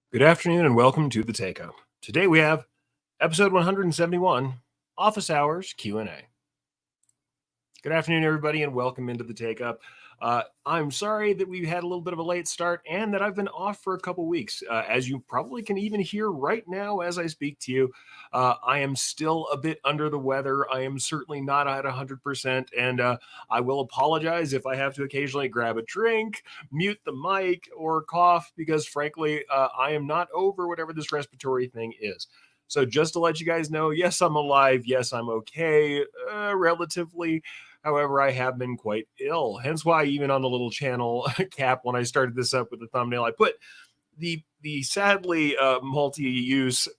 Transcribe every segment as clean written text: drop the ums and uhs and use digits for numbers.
Good afternoon and welcome to the Takeup. Today we have episode 171, Office Hours Q&A. Good afternoon, everybody, and welcome into the Takeup. I'm sorry that we had a little bit of a late start and that I've been off for a couple weeks. As you probably can even hear right now as I speak to you, I am still a bit under the weather. I am certainly not at 100%, and I will apologize if I have to occasionally grab a drink, mute the mic, or cough because, frankly, I am not over whatever this respiratory thing is. So just to let you guys know, yes, I'm alive. Yes, I'm okay, relatively. However, I have been quite ill. Hence why even on the little channel cap, when I started this up with the thumbnail, I put the sadly multi-use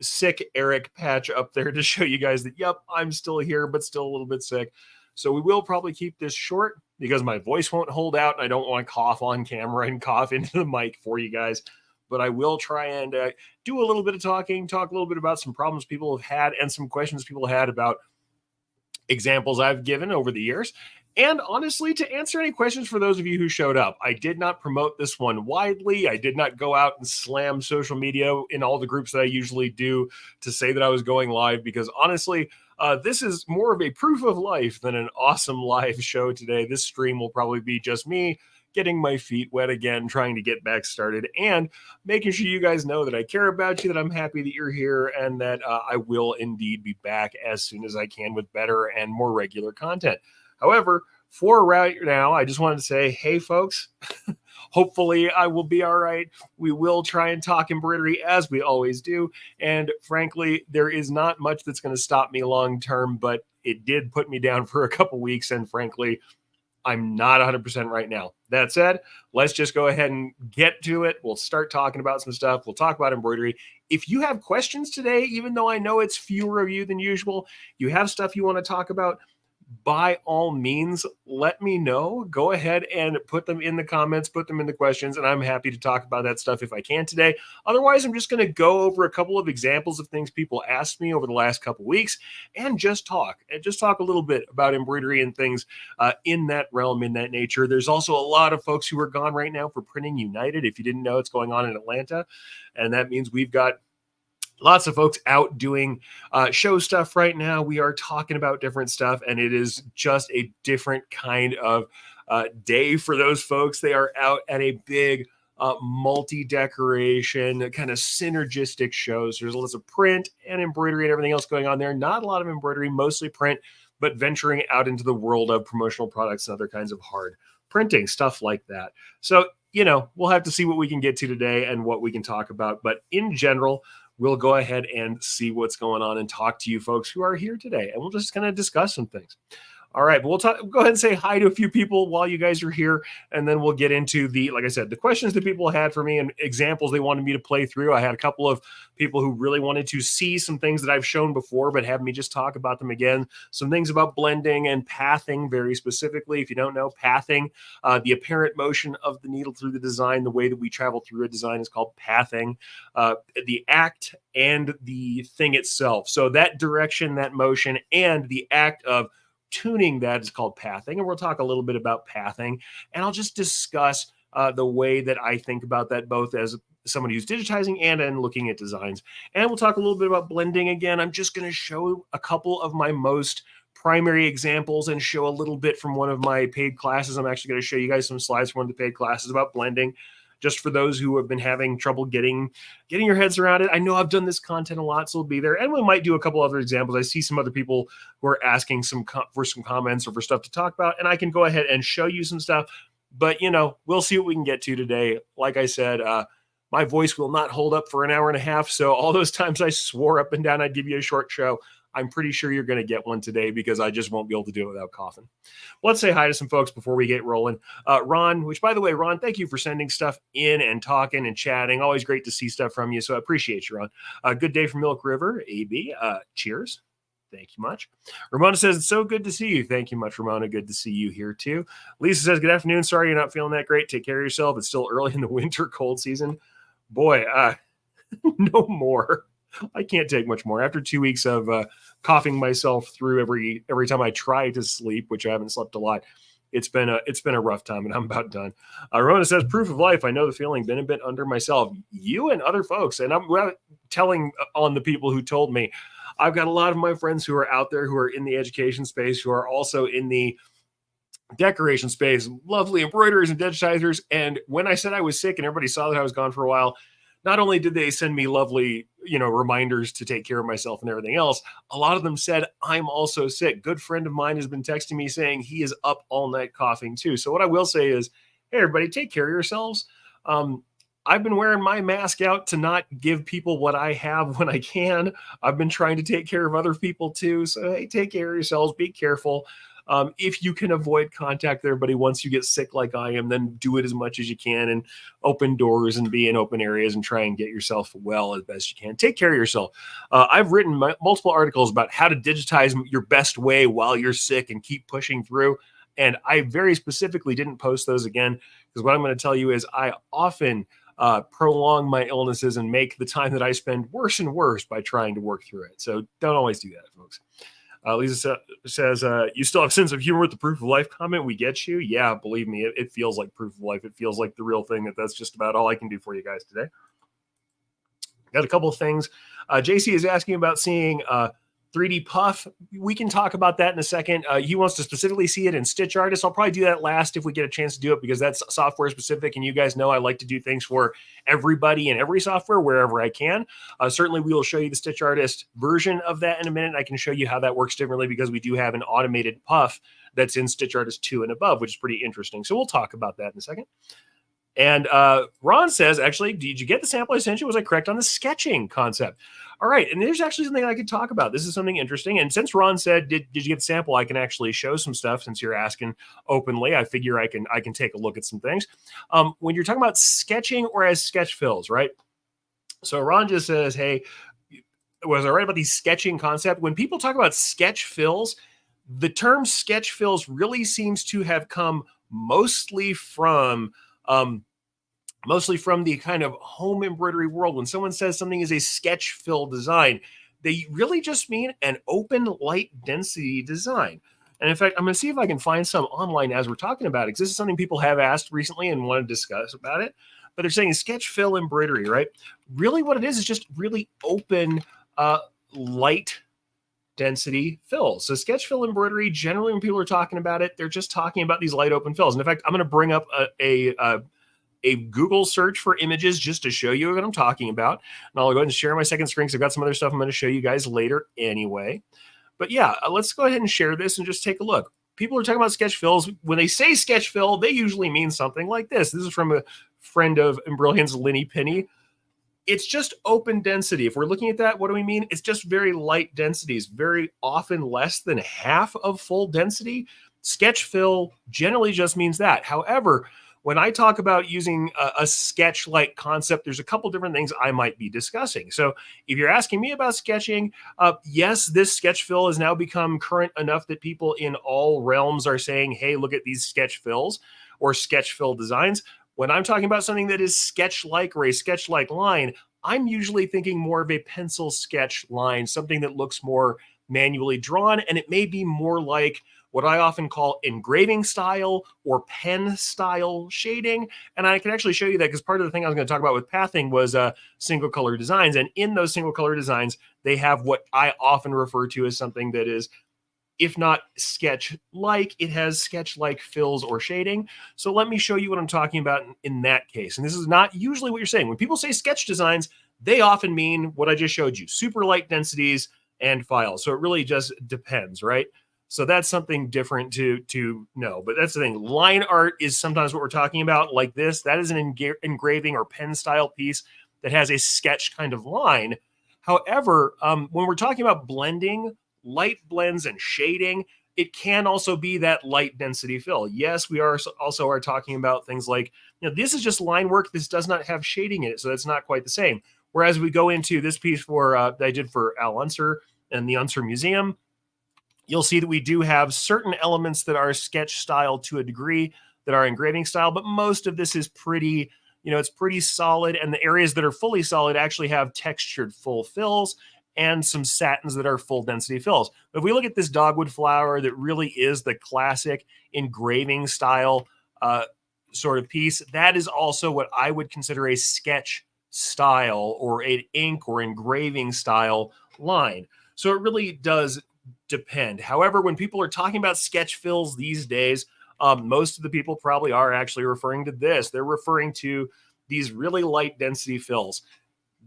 sick Eric patch up there to show you guys that, yep, I'm still here, but still a little bit sick. So we will probably keep this short because my voice won't hold out and I don't want to cough on camera and cough into the mic for you guys. But I will try and do a little bit of talking, talk a little bit about some problems people have had and some questions people had about examples I've given over the years. And honestly, to answer any questions for those of you who showed up. I did not promote this one widely. I did not go out and slam social media in all the groups that I usually do to say that I was going live, because honestly, this is more of a proof of life than an awesome live show today. This stream will probably be just me getting my feet wet again, trying to get back started, and making sure you guys know that I care about you, that I'm happy that you're here, and that I will indeed be back as soon as I can with better and more regular content. However, for right now, I just wanted to say, hey, folks, hopefully I will be all right. We will try and talk embroidery as we always do. And frankly, there is not much that's going to stop me long term, but it did put me down for a couple weeks. And frankly, I'm not 100% right now. That said, let's just go ahead and get to it. We'll start talking about some stuff. We'll talk about embroidery. If you have questions today, even though I know it's fewer of you than usual, you have stuff you want to talk about, by all means, let me know. Go ahead and put them in the comments, put them in the questions, and I'm happy to talk about that stuff if I can today. Otherwise, I'm just going to go over a couple of examples of things people asked me over the last couple weeks and just talk a little bit about embroidery and things in that realm, in that nature. There's also a lot of folks who are gone right now for Printing United. If you didn't know, it's going on in Atlanta, and that means we've got lots of folks out doing show stuff right now. We are talking about different stuff, and it is just a different kind of day for those folks. They are out at a big multi-decoration, kind of synergistic shows. There's lots of print and embroidery and everything else going on there. Not a lot of embroidery, mostly print, but venturing out into the world of promotional products and other kinds of hard printing, stuff like that. So, we'll have to see what we can get to today and what we can talk about. But in general, we'll go ahead and see what's going on and talk to you folks who are here today. And we'll just kind of discuss some things. All right, but go ahead and say hi to a few people while you guys are here, and then we'll get into like I said, the questions that people had for me and examples they wanted me to play through. I had a couple of people who really wanted to see some things that I've shown before, but have me just talk about them again. Some things about blending and pathing, very specifically. If you don't know, pathing, the apparent motion of the needle through the design, the way that we travel through a design is called pathing. The act and the thing itself. So that direction, that motion, and the act of tuning that is called pathing. And we'll talk a little bit about pathing. And I'll just discuss the way that I think about that, both as somebody who's digitizing and looking at designs. And we'll talk a little bit about blending again. I'm just going to show a couple of my most primary examples and show a little bit from one of my paid classes. I'm actually going to show you guys some slides from one of the paid classes about blending, just for those who have been having trouble getting your heads around it. I know I've done this content a lot, so it'll be there. And we might do a couple other examples. I see some other people who are asking for some comments or for stuff to talk about, and I can go ahead and show you some stuff. But, we'll see what we can get to today. Like I said, my voice will not hold up for an hour and a half. So all those times I swore up and down I'd give you a short show, I'm pretty sure you're going to get one today because I just won't be able to do it without coughing. Let's say hi to some folks before we get rolling. Ron, which, by the way, Ron, thank you for sending stuff in and talking and chatting. Always great to see stuff from you, so I appreciate you, Ron. Good day from Milk River, AB. Cheers. Thank you much. Ramona says, it's so good to see you. Thank you much, Ramona. Good to see you here, too. Lisa says, good afternoon. Sorry you're not feeling that great. Take care of yourself. It's still early in the winter cold season. Boy, no more. I can't take much more. After 2 weeks of coughing myself through every time I try to sleep, which I haven't slept a lot, it's been a rough time, and I'm about done. Rona says, proof of life. I know the feeling. Been a bit under myself. You and other folks, and I'm telling on the people who told me. I've got a lot of my friends who are out there who are in the education space, who are also in the decoration space, lovely embroiderers and digitizers. And when I said I was sick and everybody saw that I was gone for a while, not only did they send me lovely, reminders to take care of myself and everything else, a lot of them said, I'm also sick. Good friend of mine has been texting me saying he is up all night coughing too. So what I will say is, hey, everybody, take care of yourselves. I've been wearing my mask out to not give people what I have when I can. I've been trying to take care of other people too. So, hey, take care of yourselves. Be careful. If you can avoid contact with everybody once you get sick like I am, then do it as much as you can and open doors and be in open areas and try and get yourself well as best you can. Take care of yourself. I've written multiple articles about how to digitize your best way while you're sick and keep pushing through. And I very specifically didn't post those again because what I'm going to tell you is I often prolong my illnesses and make the time that I spend worse and worse by trying to work through it. So don't always do that, folks. Lisa says, you still have sense of humor with the proof of life comment. We get you. Yeah, believe me, it feels like proof of life. It feels like the real thing. That's just about all I can do for you guys today. Got a couple of things. JC is asking about seeing 3D Puff. We can talk about that in a second. He wants to specifically see it in Stitch Artist. I'll probably do that last if we get a chance to do it because that's software specific. And you guys know I like to do things for everybody and every software wherever I can. Certainly, we will show you the Stitch Artist version of that in a minute. I can show you how that works differently because we do have an automated puff that's in Stitch Artist 2 and above, which is pretty interesting. So we'll talk about that in a second. And Ron says, actually, did you get the sample I sent you? Was I correct on the sketching concept? All right. And there's actually something I could talk about. This is something interesting. And since Ron said, did you get the sample? I can actually show some stuff since you're asking openly. I figure I can take a look at some things. When you're talking about sketching or as sketch fills, right? So Ron just says, hey, was I right about the sketching concept? When people talk about sketch fills, the term sketch fills really seems to have come mostly from the kind of home embroidery world. When someone says something is a sketch fill design, they really just mean an open light density design. And in fact, I'm going to see if I can find some online as we're talking about it, because this is something people have asked recently and want to discuss about it. But they're saying sketch fill embroidery, right? Really what it is just really open light density fills. So sketch fill embroidery, generally when people are talking about it, they're just talking about these light open fills. And in fact, I'm going to bring up a Google search for images just to show you what I'm talking about. And I'll go ahead and share my second screen because I've got some other stuff I'm going to show you guys later anyway. But yeah, let's go ahead and share this and just take a look. People are talking about sketch fills. When they say sketch fill, they usually mean something like this. This is from a friend of Embrilliant's, Linny Penny. It's just open density. If we're looking at that, what do we mean? It's just very light densities, very often less than half of full density. Sketch fill generally just means that. However, when I talk about using a sketch-like concept, there's a couple different things I might be discussing. So if you're asking me about sketching, yes, this sketch fill has now become current enough that people in all realms are saying, hey, look at these sketch fills or sketch fill designs. When I'm talking about something that is sketch-like or a sketch-like line, I'm usually thinking more of a pencil sketch line, something that looks more manually drawn, and it may be more like what I often call engraving style or pen style shading. And I can actually show you that because part of the thing I was going to talk about with pathing was single color designs. And in those single color designs, they have what I often refer to as something that is, if not sketch-like, it has sketch-like fills or shading. So let me show you what I'm talking about in that case. And this is not usually what you're saying. When people say sketch designs, they often mean what I just showed you, super light densities and files. So it really just depends, right? So that's something different to know. But that's the thing. Line art is sometimes what we're talking about like this. That is an engraving or pen style piece that has a sketch kind of line. However, when we're talking about blending, light blends and shading, it can also be that light density fill. Yes, we are also talking about things like, this is just line work. This does not have shading in it. So that's not quite the same. Whereas we go into this piece that I did for Al Unser and the Unser Museum, you'll see that we do have certain elements that are sketch style to a degree that are engraving style, but most of this is pretty, it's pretty solid. And the areas that are fully solid actually have textured full fills. and some satins that are full density fills. But if we look at this dogwood flower that really is the classic engraving style sort of piece, that is also what I would consider a sketch style or an ink or engraving style line. So it really does depend. However, when people are talking about sketch fills these days, most of the people probably are actually referring to this. They're referring to these really light density fills.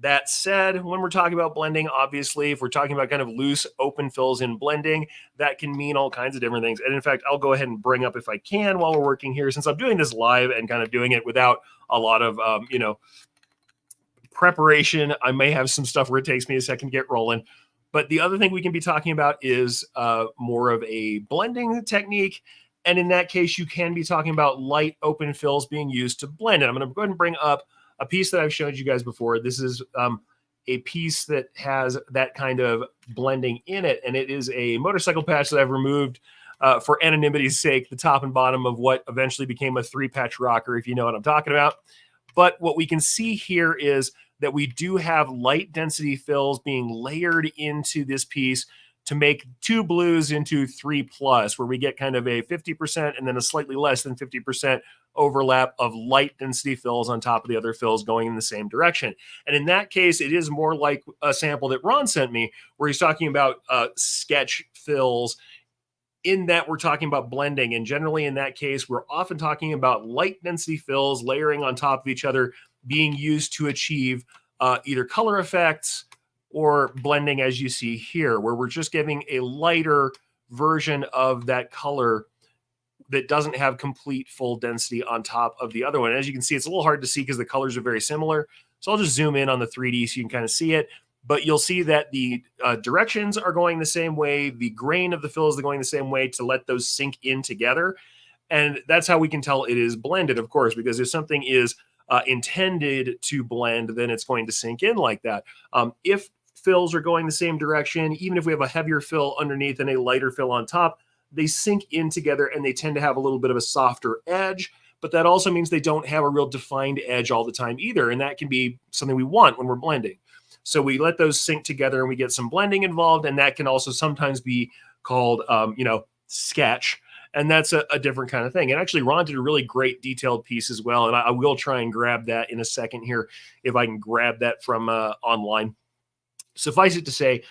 That said, when we're talking about blending, obviously, if we're talking about kind of loose open fills in blending, that can mean all kinds of different things. And in fact, I'll go ahead and bring up, if I can, while we're working here, since I'm doing this live and kind of doing it without a lot of, preparation, I may have some stuff where it takes me a second to get rolling. But the other thing we can be talking about is more of a blending technique. And in that case, you can be talking about light open fills being used to blend. And I'm going to go ahead and bring up a piece that I've showed you guys before. This is a piece that has that kind of blending in it. And it is a motorcycle patch that I've removed for anonymity's sake, the top and bottom of what eventually became a 3-patch rocker, if you know what I'm talking about. But what we can see here is that we do have light density fills being layered into this piece to make 2 blues into 3+, where we get kind of a 50% and then a slightly less than 50% overlap of light density fills on top of the other fills going in the same direction. And in that case, it is more like a sample that Ron sent me, where he's talking about sketch fills, in that we're talking about blending. And generally in that case, we're often talking about light density fills layering on top of each other being used to achieve either color effects or blending, as you see here, where we're just giving a lighter version of that color that doesn't have complete full density on top of the other one. As you can see, it's a little hard to see because the colors are very similar. So I'll just zoom in on the 3D so you can kind of see it. But you'll see that the directions are going the same way. The grain of the fills are going the same way to let those sink in together. And that's how we can tell it is blended, of course, because if something is intended to blend, then it's going to sink in like that. If fills are going the same direction, even if we have a heavier fill underneath and a lighter fill on top, they sink in together and they tend to have a little bit of a softer edge. But that also means they don't have a real defined edge all the time either. And that can be something we want when we're blending. So we let those sink together and we get some blending involved. And that can also sometimes be called, sketch. And that's a different kind of thing. And actually, Ron did a really great detailed piece as well. And I will try and grab that in a second here, if I can grab that from online. Suffice it to say,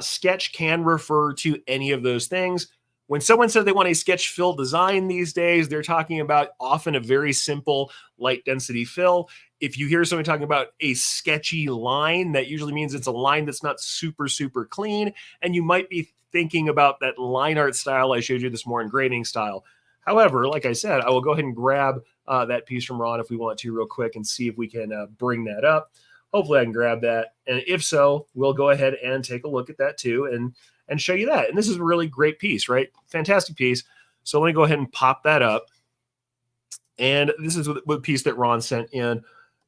sketch can refer to any of those things. When someone says they want a sketch fill design these days, they're talking about often a very simple light density fill. If you hear somebody talking about a sketchy line, that usually means it's a line that's not super, super clean. And you might be thinking about that line art style I showed you, this more engraving style. However, like I said, I will go ahead and grab that piece from Ron if we want to real quick and see if we can bring that up. Hopefully I can grab that. And if so, we'll go ahead and take a look at that too and show you that. And this is a really great piece, right? Fantastic piece. So let me go ahead and pop that up. And this is the piece that Ron sent in.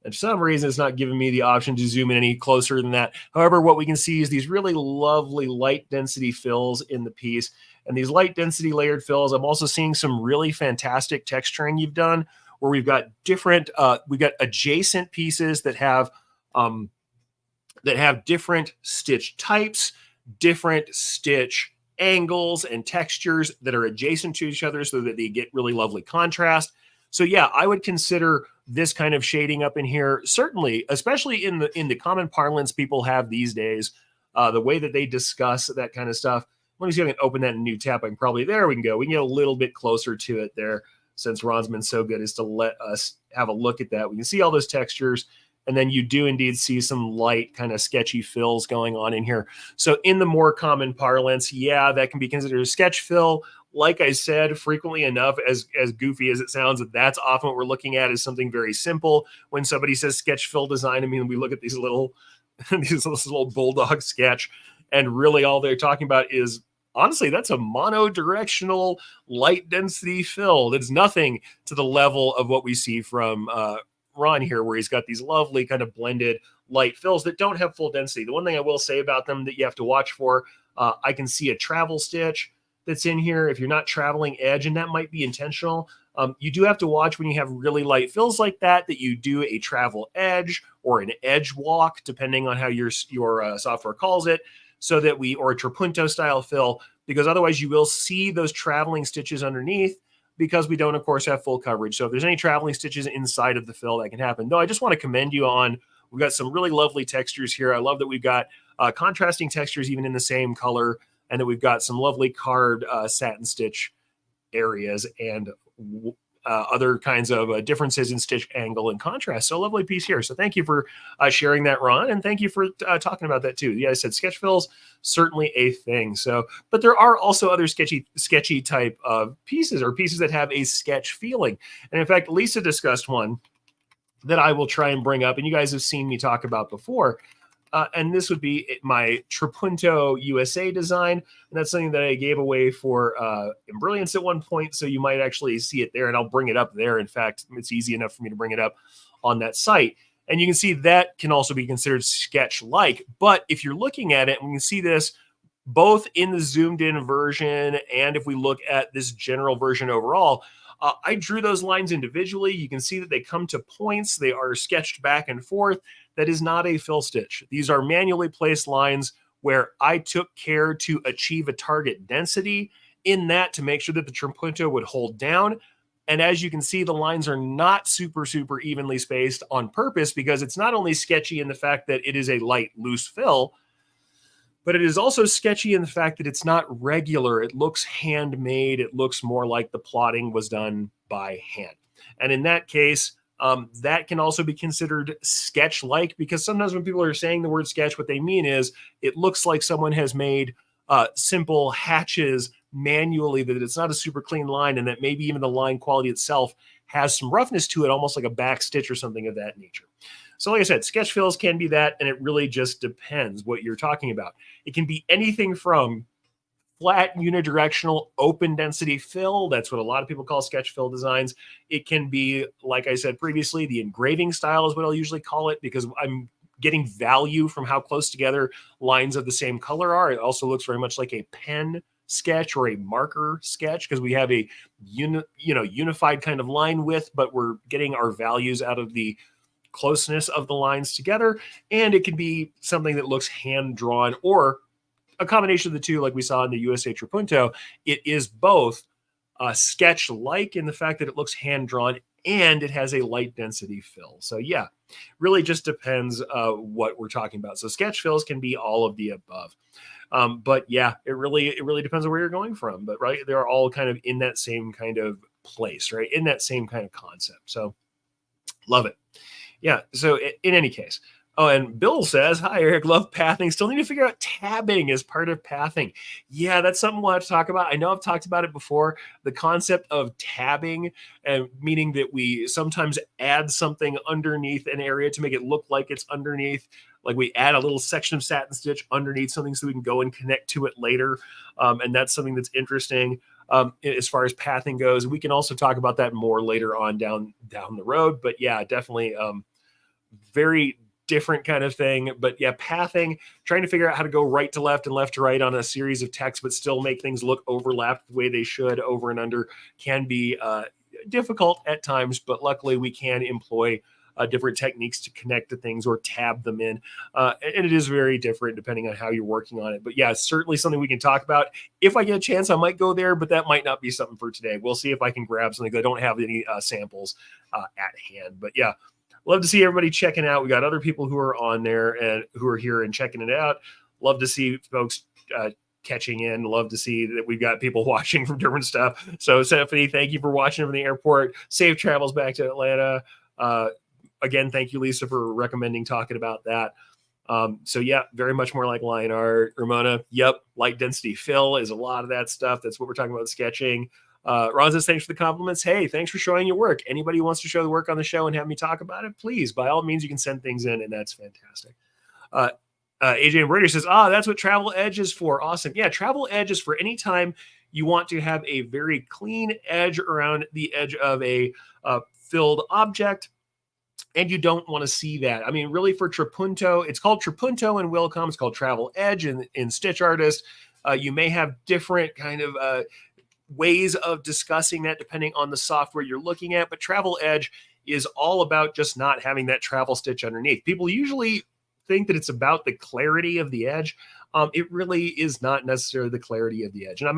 And for some reason, it's not giving me the option to zoom in any closer than that. However, what we can see is these really lovely light density fills in the piece. And these light density layered fills, I'm also seeing some really fantastic texturing you've done, where we've got different, we've got adjacent pieces that have different stitch types, different stitch angles and textures that are adjacent to each other so that they get really lovely contrast. So yeah, I would consider this kind of shading up in here, certainly, especially in the common parlance people have these days, the way that they discuss that kind of stuff. Let me see if I can open that in a new tab. I can probably, there we can go. We can get a little bit closer to it there, since Ron's been so good as to let us have a look at that. We can see all those textures. And then you do indeed see some light kind of sketchy fills going on in here. So in the more common parlance, yeah, that can be considered a sketch fill. Like I said, frequently enough, as goofy as it sounds, that's often what we're looking at is something very simple. When somebody says sketch fill design, I mean, we look at these little, this little bulldog sketch, and really all they're talking about is, honestly, that's a monodirectional light density fill. It's nothing to the level of what we see from Ron here, where he's got these lovely kind of blended light fills that don't have full density. The one thing I will say about them that you have to watch for, I can see a travel stitch that's in here. If you're not traveling edge, and that might be intentional, You do have to watch when you have really light fills like that you do a travel edge or an edge walk, depending on how your software calls it, or a trapunto style fill, because otherwise you will see those traveling stitches underneath, because we don't, of course, have full coverage. So if there's any traveling stitches inside of the fill, that can happen. No, I just want to commend you on, we've got some really lovely textures here. I love that we've got contrasting textures even in the same color, and that we've got some lovely carved satin stitch areas and other kinds of differences in stitch angle and contrast. So lovely piece here. So thank you for sharing that, Ron, and thank you for talking about that too. Yeah, I said sketch fills, certainly a thing. So, but there are also other sketchy type of pieces, or pieces that have a sketch feeling. And in fact, Lisa discussed one that I will try and bring up, and you guys have seen me talk about before. And this would be my Trapunto USA design. And that's something that I gave away for Embrilliance at one point. So you might actually see it there, and I'll bring it up there. In fact, it's easy enough for me to bring it up on that site. And you can see that can also be considered sketch-like. But if you're looking at it, and we can see this both in the zoomed-in version, and if we look at this general version overall, I drew those lines individually. You can see that they come to points. They are sketched back and forth. That is not a fill stitch. These are manually placed lines where I took care to achieve a target density in that, to make sure that the trapunto would hold down. And as you can see, the lines are not super evenly spaced on purpose, because it's not only sketchy in the fact that it is a light, loose fill, but it is also sketchy in the fact that it's not regular. It looks handmade. It looks more like the plotting was done by hand. And in that case, that can also be considered sketch-like, because sometimes when people are saying the word sketch, what they mean is it looks like someone has made simple hatches manually, that it's not a super clean line, and that maybe even the line quality itself has some roughness to it, almost like a back stitch or something of that nature. So like I said, sketch fills can be that, and it really just depends what you're talking about. It can be anything from flat unidirectional open density fill. That's what a lot of people call sketch fill designs. It can be, like I said previously, the engraving style is what I'll usually call it, because I'm getting value from how close together lines of the same color are. It also looks very much like a pen sketch or a marker sketch, because we have a unified kind of line width, but we're getting our values out of the closeness of the lines together. And it can be something that looks hand drawn, or a combination of the two, like we saw in the USA Trapunto. It is both sketch-like in the fact that it looks hand drawn, and it has a light density fill. So yeah, really just depends what we're talking about. So sketch fills can be all of the above. But yeah, it really depends on where you're going from. But right, they're all kind of in that same kind of place, right? In that same kind of concept. So love it. Yeah. So in any case, oh, and Bill says, hi, Eric, love pathing. Still need to figure out tabbing as part of pathing. Yeah, that's something we'll have to talk about. I know I've talked about it before, the concept of tabbing, meaning that we sometimes add something underneath an area to make it look like it's underneath. Like we add a little section of satin stitch underneath something so we can go and connect to it later. And that's something that's interesting. As far as pathing goes, we can also talk about that more later on down the road. But yeah, definitely very different kind of thing. But yeah, pathing, trying to figure out how to go right to left and left to right on a series of texts, but still make things look overlapped the way they should over and under, can be difficult at times. But luckily we can employ different techniques to connect to things or tab them in. And it is very different depending on how you're working on it. But yeah, it's certainly something we can talk about. If I get a chance, I might go there, but that might not be something for today. We'll see if I can grab something. I don't have any samples at hand. But yeah, love to see everybody checking out. We got other people who are on there and who are here and checking it out. Love to see folks catching in. Love to see that we've got people watching from different stuff. So Stephanie, thank you for watching from the airport. Safe travels back to Atlanta. Again, thank you, Lisa, for recommending talking about that. So yeah, very much more like line art. Ramona, yep, light density fill is a lot of that stuff. That's what we're talking about, sketching. Ron says, thanks for the compliments. Hey, thanks for showing your work. Anybody who wants to show the work on the show and have me talk about it, please, by all means, you can send things in, and that's fantastic. AJ Embroidery says, that's what Travel Edge is for. Awesome. Yeah, Travel Edge is for any time you want to have a very clean edge around the edge of a filled object, and you don't want to see that. I mean, really, for Trapunto, it's called Trapunto in Wilcom. It's called Travel Edge in Stitch Artist. You may have different kind of ways of discussing that depending on the software you're looking at, but Travel Edge is all about just not having that travel stitch underneath. People usually think that it's about the clarity of the edge. It really is not necessarily the clarity of the edge. And I'll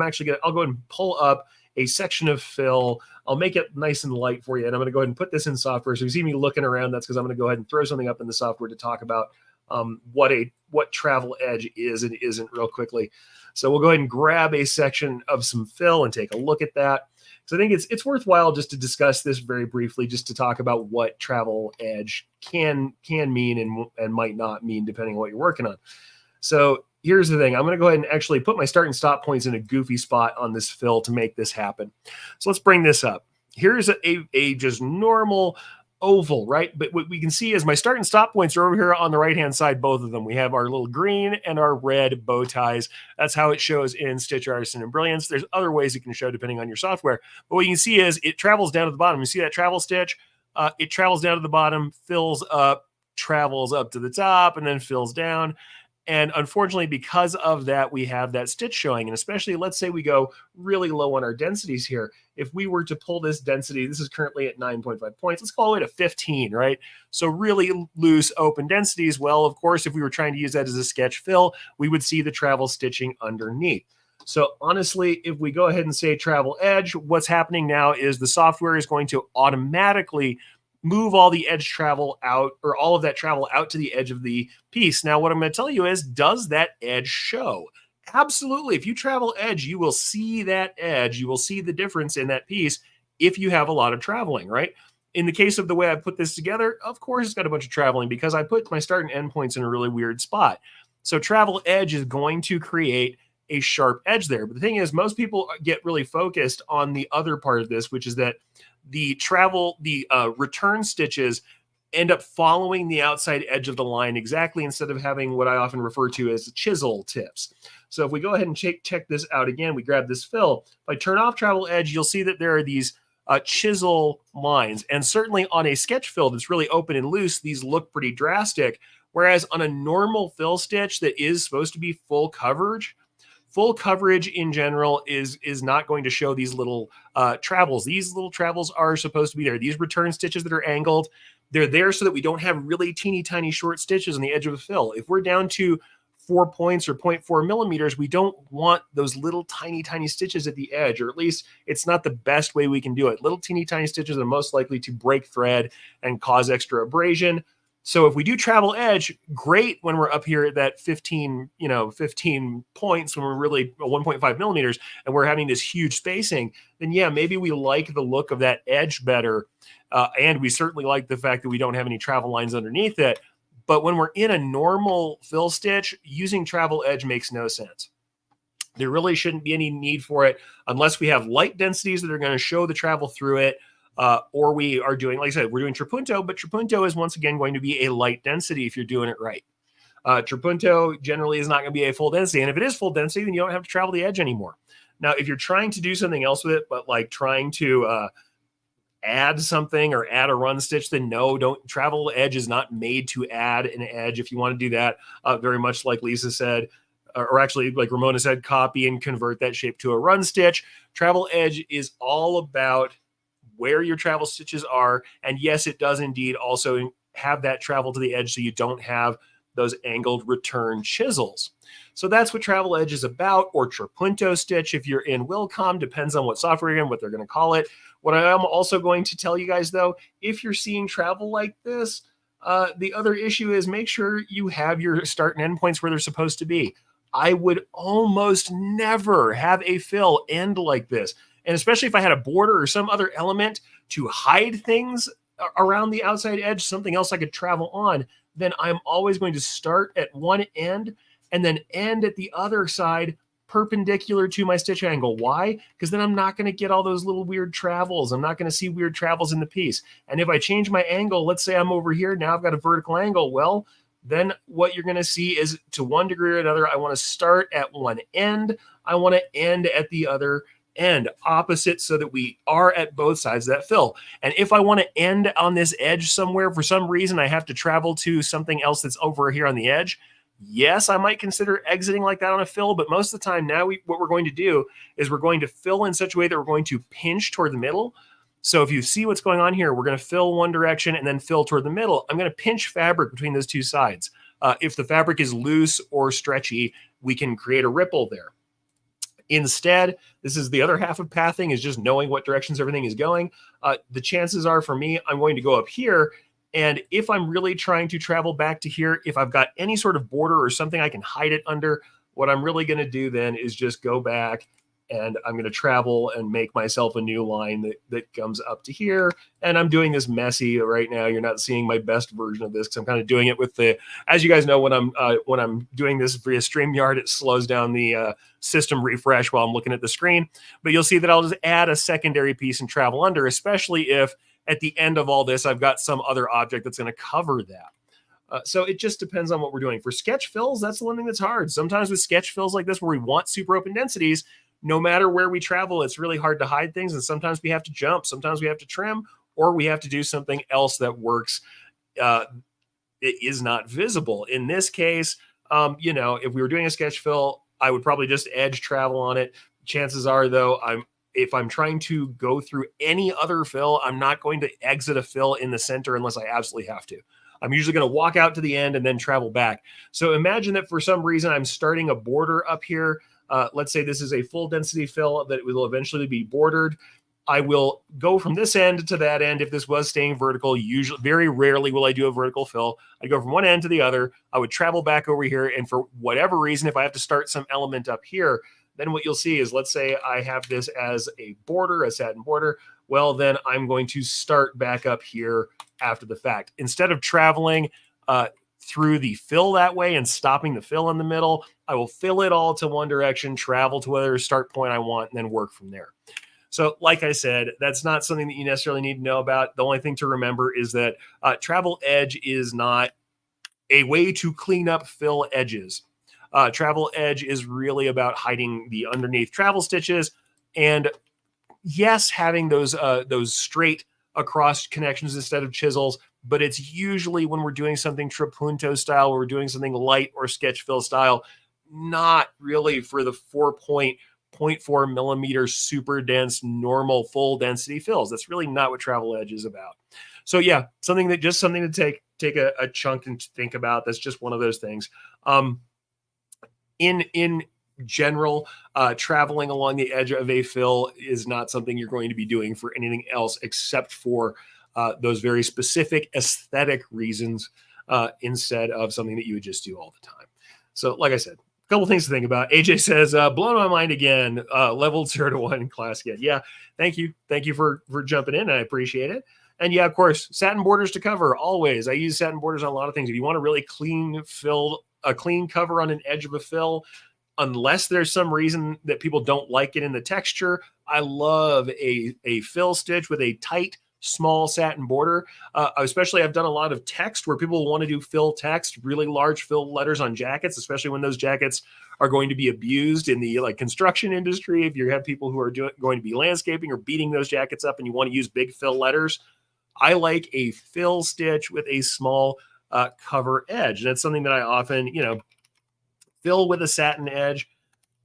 go ahead and pull up a section of fill. I'll make it nice and light for you. And I'm going to go ahead and put this in software. So you see me looking around, that's because I'm going to go ahead and throw something up in the software to talk about what Travel Edge is and isn't real quickly. So we'll go ahead and grab a section of some fill and take a look at that. So I think it's worthwhile just to discuss this very briefly, just to talk about what Travel Edge can mean and might not mean depending on what you're working on. So here's the thing. I'm going to go ahead and actually put my start and stop points in a goofy spot on this fill to make this happen. So let's bring this up. Here's a just normal oval, right? But what we can see is my start and stop points are over here on the right-hand side, both of them. We have our little green and our red bow ties. That's how it shows in Stitch Artisan and Brilliance. There's other ways it can show depending on your software. But what you can see is it travels down to the bottom. You see that travel stitch? It travels down to the bottom, fills up, travels up to the top, and then fills down. And unfortunately, because of that, we have that stitch showing. And especially, let's say we go really low on our densities here. If we were to pull this density, this is currently at 9.5 points. Let's call it a 15, right? So really loose open densities. Well, of course, if we were trying to use that as a sketch fill, we would see the travel stitching underneath. So honestly, if we go ahead and say Travel Edge, what's happening now is the software is going to automatically move all the edge travel out, or all of that travel out to the edge of the piece. Now, what I'm going to tell you is, does that edge show? Absolutely. If you travel edge, you will see that edge. You will see the difference in that piece if you have a lot of traveling, right? In the case of the way I put this together, of course, it's got a bunch of traveling because I put my start and end points in a really weird spot. So Travel Edge is going to create a sharp edge there. But the thing is, most people get really focused on the other part of this, which is that the return stitches end up following the outside edge of the line exactly, instead of having what I often refer to as chisel tips. So if we go ahead and check this out again, we grab this fill. If I turn off Travel Edge, you'll see that there are these chisel lines. And certainly on a sketch fill that's really open and loose, these look pretty drastic. Whereas on a normal fill stitch that is supposed to be full coverage in general is not going to show these little travels. These little travels are supposed to be there. These return stitches that are angled, they're there so that we don't have really teeny tiny short stitches on the edge of a fill. If we're down to 4 points or 0.4 millimeters, we don't want those little tiny stitches at the edge, or at least it's not the best way we can do it. Little teeny tiny stitches are most likely to break thread and cause extra abrasion. So if we do Travel Edge, great when we're up here at that 15 points, when we're really 1.5 millimeters and we're having this huge spacing, then yeah, maybe we like the look of that edge better. And we certainly like the fact that we don't have any travel lines underneath it. But when we're in a normal fill stitch, using Travel Edge makes no sense. There really shouldn't be any need for it unless we have light densities that are going to show the travel through it. Or we are doing, like I said, we're doing trapunto, but trapunto is once again going to be a light density if you're doing it right. Trapunto generally is not going to be a full density. And if it is full density, then you don't have to travel the edge anymore. Now, if you're trying to do something else with it, but like trying to add something or add a run stitch, then no, don't. Travel Edge is not made to add an edge. If you want to do that, very much like Lisa said, or actually like Ramona said, copy and convert that shape to a run stitch. Travel Edge is all about where your travel stitches are. And yes, it does indeed also have that travel to the edge so you don't have those angled return chisels. So that's what Travel Edge is about, or trapunto stitch if you're in Wilcom, depends on what software you're in, what they're going to call it. What I am also going to tell you guys though, if you're seeing travel like this, the other issue is make sure you have your start and end points where they're supposed to be. I would almost never have a fill end like this. And especially if I had a border or some other element to hide things around the outside edge, something else I could travel on, then I'm always going to start at one end and then end at the other side perpendicular to my stitch angle. Why? Because then I'm not going to get all those little weird travels. I'm not going to see weird travels in the piece. And if I change my angle, let's say I'm over here, now I've got a vertical angle. Well, then what you're going to see is, to one degree or another, I want to start at one end. I want to end at the other end, opposite, so that we are at both sides of that fill. And if I want to end on this edge somewhere, for some reason I have to travel to something else that's over here on the edge, Yes, I might consider exiting like that on a fill, but most of the time now what we're going to do is we're going to fill in such a way that we're going to pinch toward the middle. So if you see what's going on here, we're going to fill one direction and then fill toward the middle. I'm going to pinch fabric between those two sides. If the fabric is loose or stretchy, we can create a ripple there. Instead, this is the other half of pathing, is just knowing what directions everything is going. The chances are for me, I'm going to go up here. And if I'm really trying to travel back to here, if I've got any sort of border or something I can hide it under, what I'm really going to do then is just go back and I'm going to travel and make myself a new line that comes up to here. And I'm doing this messy right now. You're not seeing my best version of this because I'm kind of doing it with the, as you guys know, when I'm doing this via StreamYard, it slows down the system refresh while I'm looking at the screen. But you'll see that I'll just add a secondary piece and travel under, especially if at the end of all this, I've got some other object that's going to cover that. So it just depends on what we're doing. For sketch fills, that's the one thing that's hard. Sometimes with sketch fills like this, where we want super open densities, no matter where we travel, it's really hard to hide things. And sometimes we have to jump, sometimes we have to trim, or we have to do something else that works. It is not visible. In this case, if we were doing a sketch fill, I would probably just edge travel on it. Chances are, though, if I'm trying to go through any other fill, I'm not going to exit a fill in the center unless I absolutely have to. I'm usually going to walk out to the end and then travel back. So imagine that for some reason I'm starting a border up here. Let's say this is a full density fill that will eventually be bordered. I will go from this end to that end if this was staying vertical. Usually, very rarely will I do a vertical fill. I go from one end to the other. I would travel back over here. And for whatever reason, if I have to start some element up here, then what you'll see is, let's say I have this as a border, a satin border. Well, then I'm going to start back up here after the fact. Instead of traveling through the fill that way and stopping the fill in the middle, I will fill it all to one direction, travel to whatever start point I want, and then work from there. So like I said, that's not something that you necessarily need to know about. The only thing to remember is that travel edge is not a way to clean up fill edges. Travel edge is really about hiding the underneath travel stitches, and yes, having those straight across connections instead of chisels, but it's usually when we're doing something trapunto style, or we're doing something light or sketch fill style, not really for the 4.4 millimeter super dense normal full density fills. That's really not what travel edge is about. So yeah, something to take a chunk and think about. That's just one of those things. In general, traveling along the edge of a fill is not something you're going to be doing for anything else except for those very specific aesthetic reasons, instead of something that you would just do all the time. So like I said, a couple things to think about. AJ says, blown my mind again, leveled 0 to 1 in class again. Yeah, thank you. Thank you for jumping in. I appreciate it. And yeah, of course, satin borders to cover, always. I use satin borders on a lot of things. If you want a really clean cover on an edge of a fill, unless there's some reason that people don't like it in the texture, I love a fill stitch with a tight, small satin border. Especially, I've done a lot of text where people want to do fill text, really large fill letters on jackets, especially when those jackets are going to be abused in the construction industry. If you have people who are going to be landscaping or beating those jackets up and you want to use big fill letters, I like a fill stitch with a small cover edge. And that's something that I often, fill with a satin edge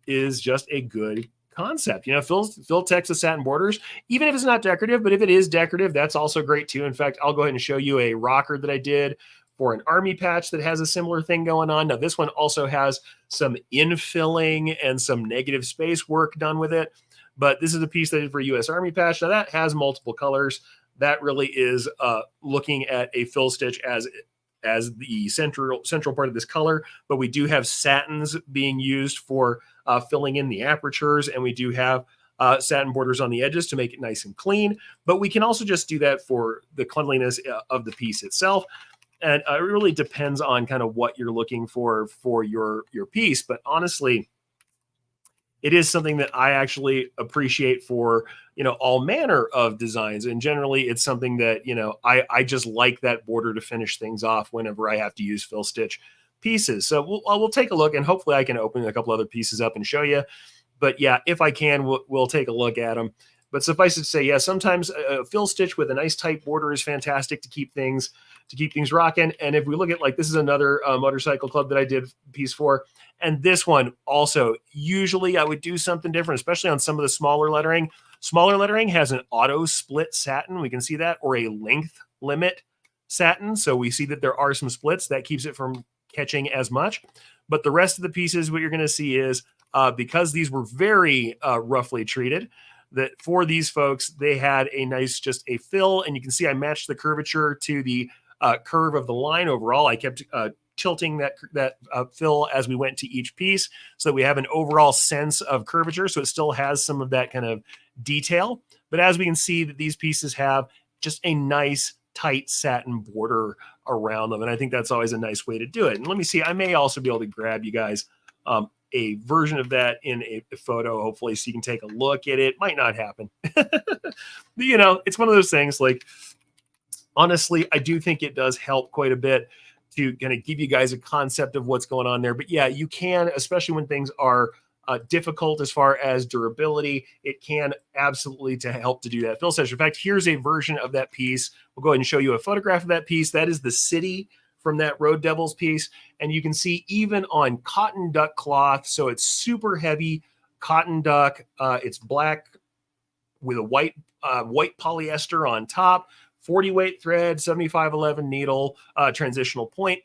is just a good concept. Fill text with satin borders, even if it's not decorative, but if it is decorative, that's also great too. In fact, I'll go ahead and show you a rocker that I did for an army patch that has a similar thing going on. Now, this one also has some infilling and some negative space work done with it, but this is a piece that I did for a U.S. Army patch. Now, that has multiple colors. That really is looking at a fill stitch as the central part of this color, but we do have satins being used for filling in the apertures, and we do have satin borders on the edges to make it nice and clean, but we can also just do that for the cleanliness of the piece itself. And it really depends on kind of what you're looking for your piece, but honestly, it is something that I actually appreciate for, all manner of designs. And generally it's something that, I just like that border to finish things off whenever I have to use fill stitch pieces. So we'll take a look, and hopefully I can open a couple other pieces up and show you. But yeah, if I can, we'll take a look at them. But suffice it to say, yeah, sometimes a fill stitch with a nice tight border is fantastic to keep things rocking. And if we look at, like, this is another motorcycle club that I did piece for, and this one also, usually I would do something different, especially on some of the smaller lettering. Smaller lettering has an auto split satin, we can see that, or a length limit satin. So we see that there are some splits that keeps it from catching as much. But the rest of the pieces, what you're going to see is because these were very roughly treated, that for these folks, they had a nice, just a fill. And you can see I matched the curvature to the curve of the line overall. I kept tilting that fill as we went to each piece so that we have an overall sense of curvature. So it still has some of that kind of detail. But as we can see that these pieces have just a nice tight satin border around them. And I think that's always a nice way to do it. And let me see, I may also be able to grab you guys a version of that in a photo, hopefully, so you can take a look at it. Might not happen. You know, it's one of those things, like, honestly, I do think it does help quite a bit to kind of give you guys a concept of what's going on there. But yeah, you can, especially when things are difficult as far as durability, it can absolutely to help to do that fill stitch. In fact, here's a version of that piece. We'll go ahead and show you a photograph of that piece. That is the city from that Road Devils piece. And you can see even on cotton duck cloth, so it's super heavy cotton duck. It's black with a white polyester on top, 40 weight thread, 7511 needle, transitional point.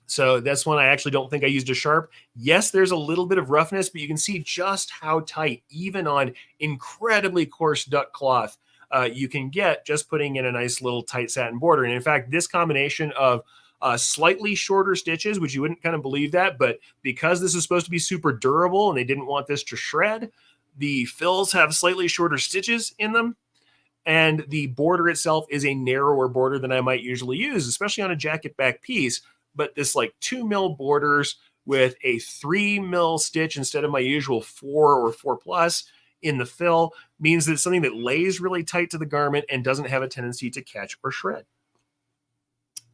So that's one I actually don't think I used a sharp. Yes, there's a little bit of roughness, but you can see just how tight, even on incredibly coarse duck cloth, you can get just putting in a nice little tight satin border. And in fact, this combination of slightly shorter stitches, which you wouldn't kind of believe that, but because this is supposed to be super durable and they didn't want this to shred, the fills have slightly shorter stitches in them. And the border itself is a narrower border than I might usually use, especially on a jacket back piece. But this, like, 2 mil borders with a 3 mil stitch instead of my usual 4 or 4 plus in the fill means that it's something that lays really tight to the garment and doesn't have a tendency to catch or shred.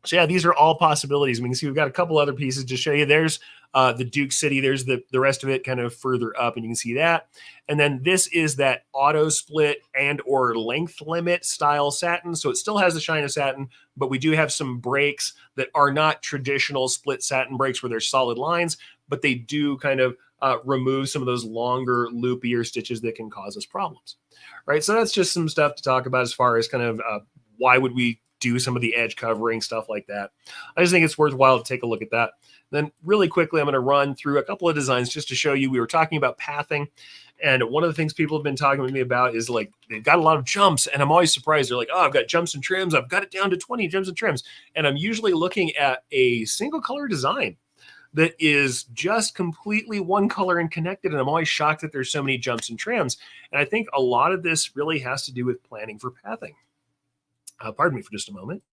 So yeah, these are all possibilities. We can see we've got a couple other pieces to show you. There's the Duke City. There's the rest of it kind of further up, and you can see that. And then this is that auto split and or length limit style satin. So it still has the shine of satin, but we do have some breaks that are not traditional split satin breaks where there's solid lines, but they do kind of remove some of those longer, loopier stitches that can cause us problems. Right. So that's just some stuff to talk about as far as kind of why would we do some of the edge covering, stuff like that. I just think it's worthwhile to take a look at that. Then really quickly, I'm going to run through a couple of designs just to show you. We were talking about pathing, and one of the things people have been talking with me about is, like, they've got a lot of jumps, and I'm always surprised. They're like, oh, I've got jumps and trims. I've got it down to 20 jumps and trims. And I'm usually looking at a single color design that is just completely one color and connected. And I'm always shocked that there's so many jumps and trims. And I think a lot of this really has to do with planning for pathing. Pardon me for just a moment.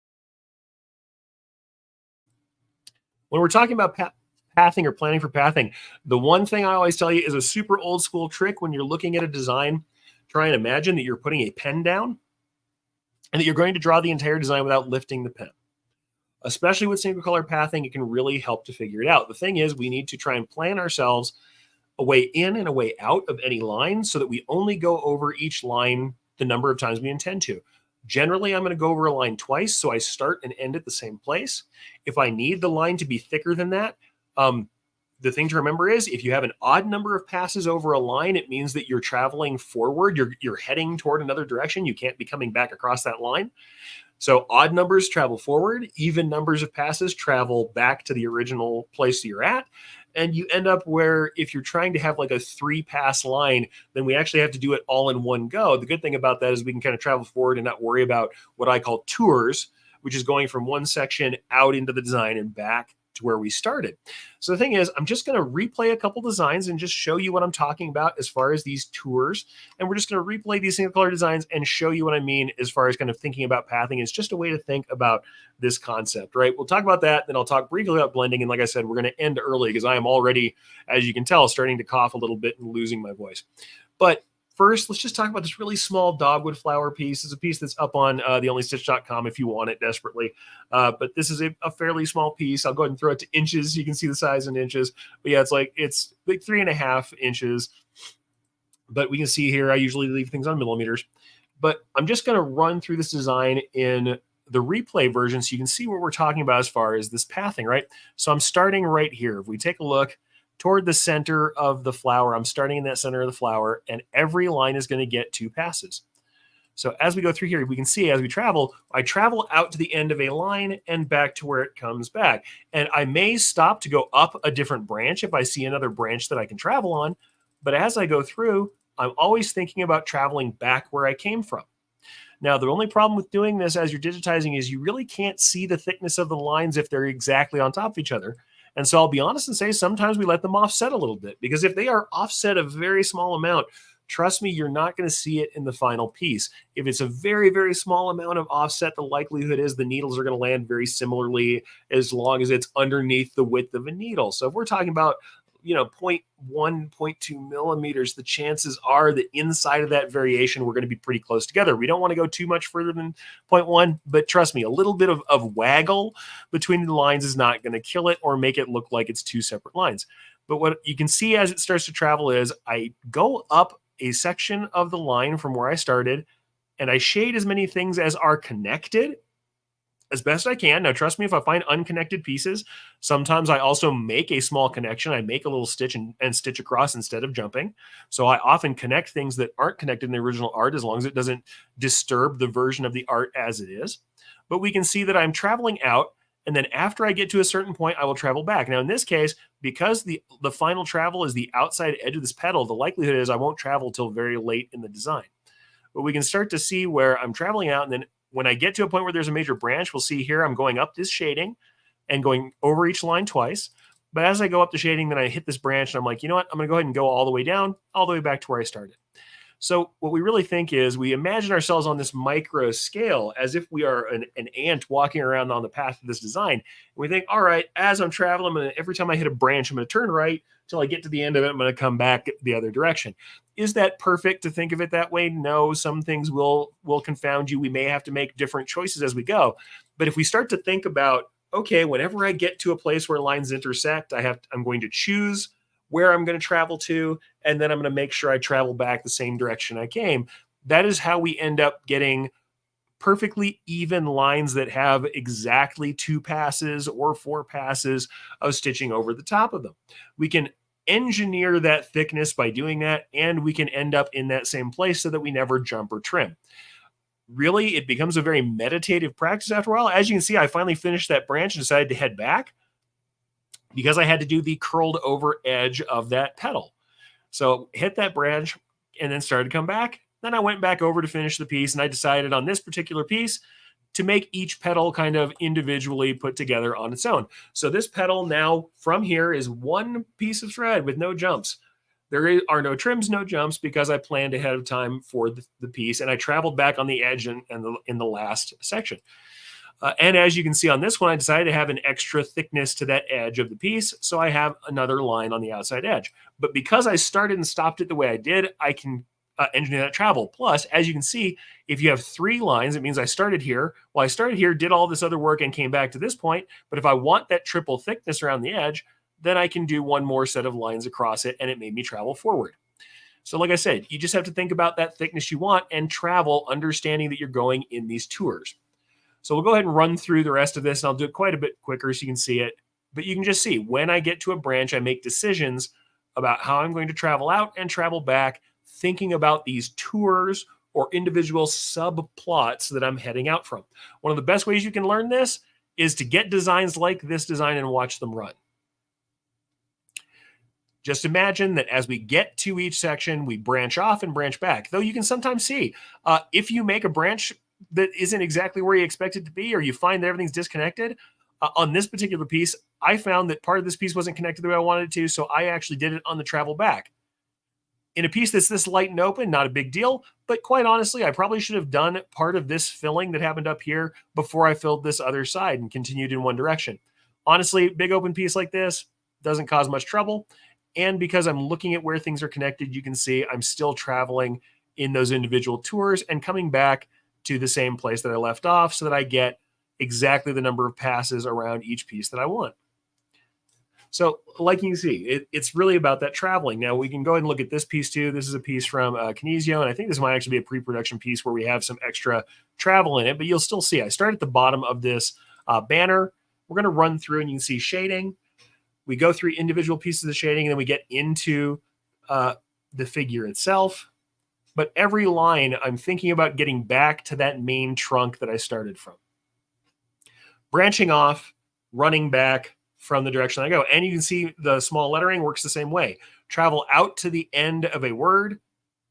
When we're talking about pathing or planning for pathing, the one thing I always tell you is a super old school trick when you're looking at a design. Try and imagine that you're putting a pen down and that you're going to draw the entire design without lifting the pen. Especially with single color pathing, it can really help to figure it out. The thing is, we need to try and plan ourselves a way in and a way out of any line so that we only go over each line the number of times we intend to. Generally, I'm going to go over a line twice, so I start and end at the same place. If I need the line to be thicker than that, the thing to remember is if you have an odd number of passes over a line, it means that you're traveling forward. You're heading toward another direction. You can't be coming back across that line. So odd numbers travel forward. Even numbers of passes travel back to the original place that you're at. And you end up where if you're trying to have like a 3-pass line, then we actually have to do it all in one go. The good thing about that is we can kind of travel forward and not worry about what I call tours, which is going from one section out into the design and back to where we started. So the thing is, I'm just going to replay a couple designs and just show you what I'm talking about as far as these tours. And we're just going to replay these single color designs and show you what I mean as far as kind of thinking about pathing. It's just a way to think about this concept, right? We'll talk about that. Then I'll talk briefly about blending. And like I said, we're going to end early because I am already, as you can tell, starting to cough a little bit and losing my voice. But first, let's just talk about this really small dogwood flower piece. It's a piece that's up on theonlystitch.com if you want it desperately. But this is a fairly small piece. I'll go ahead and throw it to inches. You can see the size in inches. But yeah, it's like 3.5 inches. But we can see here, I usually leave things on millimeters. But I'm just going to run through this design in the replay version so you can see what we're talking about as far as this pathing, right? So I'm starting right here. If we take a look toward the center of the flower, I'm starting in that center of the flower, and every line is going to get 2 passes. So as we go through here, we can see as we travel, I travel out to the end of a line and back to where it comes back. And I may stop to go up a different branch if I see another branch that I can travel on. But as I go through, I'm always thinking about traveling back where I came from. Now, the only problem with doing this as you're digitizing is you really can't see the thickness of the lines if they're exactly on top of each other. And so I'll be honest and say sometimes we let them offset a little bit, because if they are offset a very small amount, trust me, you're not going to see it in the final piece. If it's a very, very small amount of offset, the likelihood is the needles are going to land very similarly as long as it's underneath the width of a needle. So if we're talking about 0.1, 0.2 millimeters, the chances are that inside of that variation, we're going to be pretty close together. We don't want to go too much further than 0.1, but trust me, a little bit of waggle between the lines is not going to kill it or make it look like it's 2 separate lines. But what you can see as it starts to travel is I go up a section of the line from where I started, and I shade as many things as are connected as best I can. Now, trust me, if I find unconnected pieces, sometimes I also make a small connection. I make a little stitch and stitch across instead of jumping. So I often connect things that aren't connected in the original art as long as it doesn't disturb the version of the art as it is. But we can see that I'm traveling out, and then after I get to a certain point, I will travel back. Now, in this case, because the final travel is the outside edge of this petal, the likelihood is I won't travel till very late in the design. But we can start to see where I'm traveling out, and then when I get to a point where there's a major branch, we'll see here I'm going up this shading and going over each line twice. But as I go up the shading, then I hit this branch, and I'm like, you know what? I'm going to go ahead and go all the way down, all the way back to where I started. So what we really think is we imagine ourselves on this micro scale as if we are an ant walking around on the path of this design. And we think, all right, as I'm traveling, every time I hit a branch, I'm going to turn right until I get to the end of it. I'm going to come back the other direction. Is that perfect to think of it that way? No, some things will confound you. We may have to make different choices as we go. But if we start to think about, okay, whenever I get to a place where lines intersect, I'm going to choose where I'm going to travel to, and then I'm going to make sure I travel back the same direction I came. That is how we end up getting perfectly even lines that have exactly 2 passes or 4 passes of stitching over the top of them. We can engineer that thickness by doing that, and we can end up in that same place so that we never jump or trim. Really, it becomes a very meditative practice after a while. As you can see, I finally finished that branch and decided to head back because I had to do the curled over edge of that petal. So hit that branch and then started to come back. Then I went back over to finish the piece, and I decided on this particular piece to make each petal kind of individually put together on its own. So this petal now from here is one piece of thread with no jumps. There are no trims, no jumps, because I planned ahead of time for the piece, and I traveled back on the edge and in the last section. And as you can see on this one, I decided to have an extra thickness to that edge of the piece, so I have another line on the outside edge. But because I started and stopped it the way I did, I can engineer that travel. Plus, as you can see, if you have 3 lines, it means I started here. Well, I started here, did all this other work, and came back to this point. But if I want that triple thickness around the edge, then I can do one more set of lines across it, and it made me travel forward. So like I said, you just have to think about that thickness you want and travel, understanding that you're going in these tours. So we'll go ahead and run through the rest of this, and I'll do it quite a bit quicker so you can see it. But you can just see when I get to a branch, I make decisions about how I'm going to travel out and travel back, thinking about these tours or individual subplots that I'm heading out from. One of the best ways you can learn this is to get designs like this design and watch them run. Just imagine that as we get to each section, we branch off and branch back. Though you can sometimes see if you make a branch that isn't exactly where you expect it to be, or you find that everything's disconnected. On this particular piece, I found that part of this piece wasn't connected the way I wanted it to, so I actually did it on the travel back. In a piece that's this light and open, not a big deal, but quite honestly, I probably should have done part of this filling that happened up here before I filled this other side and continued in one direction. Honestly, big open piece like this doesn't cause much trouble, and because I'm looking at where things are connected, you can see I'm still traveling in those individual tours and coming back to the same place that I left off so that I get exactly the number of passes around each piece that I want. So like you see, it's really about that traveling. Now we can go ahead and look at this piece too. This is a piece from Kinesio, and I think this might actually be a pre-production piece where we have some extra travel in it, but you'll still see. I start at the bottom of this banner. We're going to run through and you can see shading. We go through individual pieces of shading and then we get into the figure itself. But every line, I'm thinking about getting back to that main trunk that I started from. Branching off, running back from the direction I go. And you can see the small lettering works the same way. Travel out to the end of a word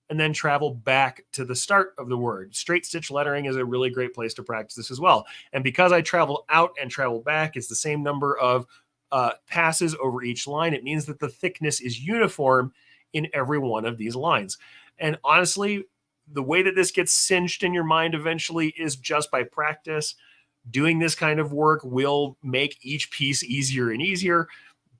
and then travel back to the start of the word. Straight stitch lettering is a really great place to practice this as well. And because I travel out and travel back, it's the same number of passes over each line. It means that the thickness is uniform in every one of these lines. And honestly, the way that this gets cinched in your mind eventually is just by practice. Doing this kind of work will make each piece easier and easier.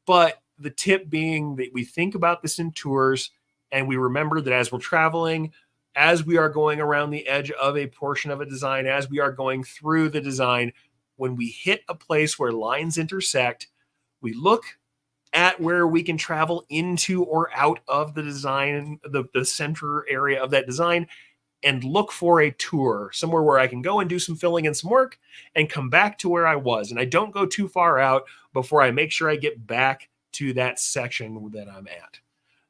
But the tip being that we think about this in tours and we remember that as we're traveling, as we are going around the edge of a portion of a design, as we are going through the design, when we hit a place where lines intersect, we look at where we can travel into or out of the design, the center area of that design, and look for a tour, somewhere where I can go and do some filling and some work and come back to where I was. And I don't go too far out before I make sure I get back to that section that I'm at.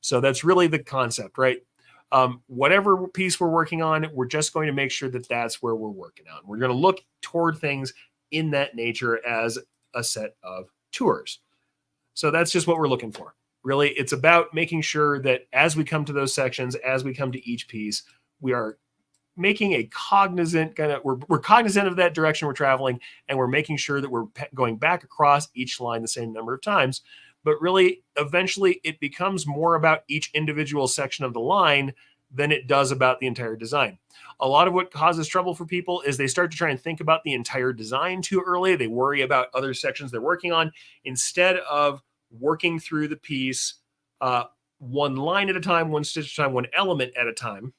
So that's really the concept, right? Whatever piece we're working on, we're just going to make sure that that's where we're working on. We're going to look toward things in that nature as a set of tours. So that's just what we're looking for. Really, it's about making sure that as we come to those sections, as we come to each piece, we are making a cognizant kind of, we're cognizant of that direction we're traveling, and we're making sure that we're going back across each line the same number of times. But really, eventually, it becomes more about each individual section of the line than it does about the entire design. A lot of what causes trouble for people is they start to try and think about the entire design too early. They worry about other sections they're working on instead of working through the piece one line at a time, one stitch at a time, one element at a time.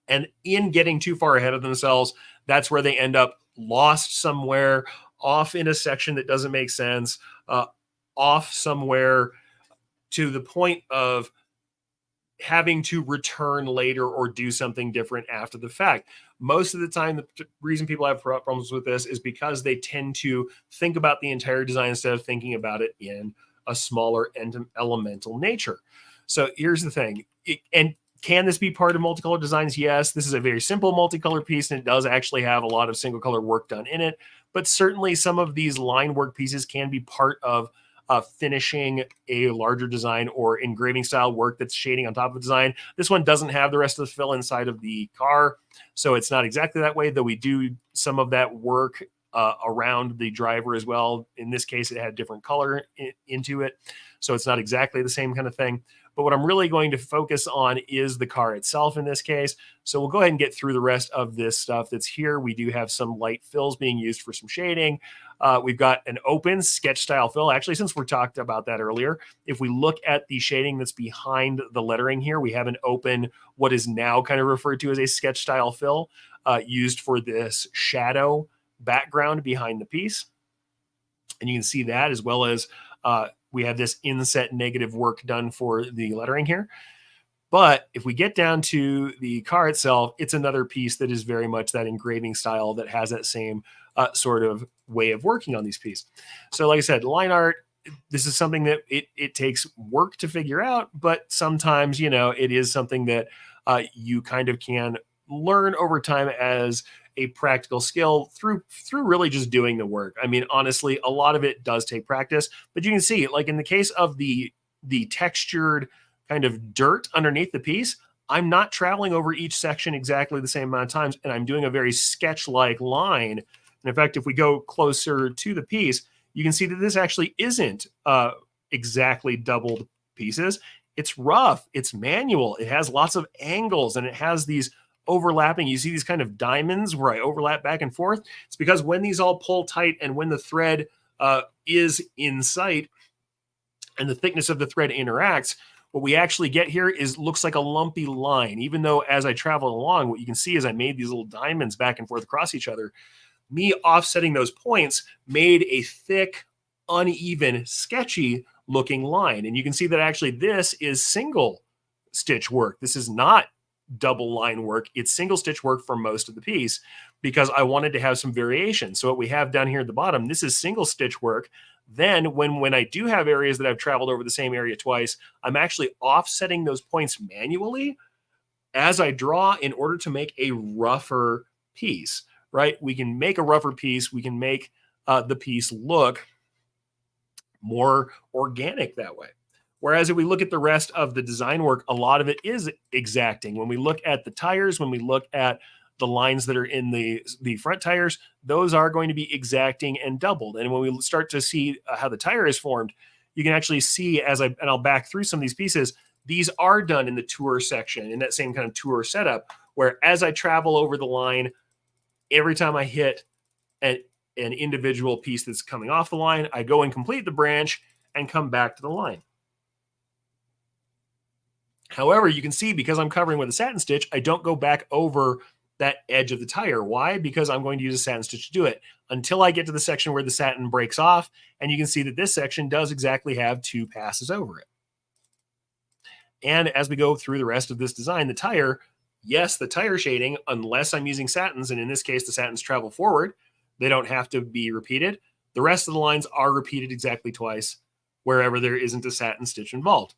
And in getting too far ahead of themselves, that's where they end up lost somewhere, off in a section that doesn't make sense, off somewhere to the point of having to return later or do something different after the fact. Most of the time, the reason people have problems with this is because they tend to think about the entire design instead of thinking about it in a smaller and elemental nature. So here's the thing. And can this be part of multicolor designs? Yes, this is a very simple multicolor piece, and it does actually have a lot of single color work done in it. But certainly some of these line work pieces can be part of finishing a larger design or engraving style work that's shading on top of the design. This one doesn't have the rest of the fill inside of the car, so it's not exactly that way, though we do some of that work around the driver as well. In this case, it had different color into it, so it's not exactly the same kind of thing. But what I'm really going to focus on is the car itself in this case. So we'll go ahead and get through the rest of this stuff that's here. We do have some light fills being used for some shading. We've got an open sketch style fill. Actually, since we talked about that earlier, if we look at the shading that's behind the lettering here, we have an open, what is now kind of referred to as a sketch style fill, used for this shadow background behind the piece. And you can see that, as well as we have this inset negative work done for the lettering here. But if we get down to the car itself, it's another piece that is very much that engraving style that has that same sort of way of working on these pieces. So like I said, line art, this is something that it takes work to figure out, but sometimes, you know, it is something that you kind of can learn over time as a practical skill through really just doing the work. I mean, honestly, a lot of it does take practice, but you can see, like in the case of the textured kind of dirt underneath the piece, I'm not traveling over each section exactly the same amount of times, and I'm doing a very sketch-like line. And in fact, if we go closer to the piece, you can see that this actually isn't exactly doubled pieces. It's rough, it's manual, it has lots of angles, and it has these overlapping. You see these kind of diamonds where I overlap back and forth. It's because when these all pull tight and when the thread is in sight and the thickness of the thread interacts, what we actually get here is looks like a lumpy line, even though as I travel along, what you can see is I made these little diamonds back and forth across each other. Me offsetting those points made a thick, uneven, sketchy looking line. And you can see that actually this is single stitch work. This is not double line work. It's single stitch work for most of the piece because I wanted to have some variation. So what we have down here at the bottom, this is single stitch work. Then when I do have areas that I've traveled over the same area twice, I'm actually offsetting those points manually as I draw in order to make a rougher piece, right? We can make a rougher piece. We can make the piece look more organic that way. Whereas if we look at the rest of the design work, a lot of it is exacting. When we look at the tires, when we look at the lines that are in the front tires, those are going to be exacting and doubled. And when we start to see how the tire is formed, you can actually see and I'll back through some of these pieces, these are done in the tour section, in that same kind of tour setup, where as I travel over the line, every time I hit an individual piece that's coming off the line, I go and complete the branch and come back to the line. However, you can see because I'm covering with a satin stitch, I don't go back over that edge of the tire. Why? Because I'm going to use a satin stitch to do it until I get to the section where the satin breaks off. And you can see that this section does exactly have 2 passes over it. And as we go through the rest of this design, the tire, yes, the tire shading, unless I'm using satins, and in this case, the satins travel forward, they don't have to be repeated. The rest of the lines are repeated exactly twice wherever there isn't a satin stitch involved.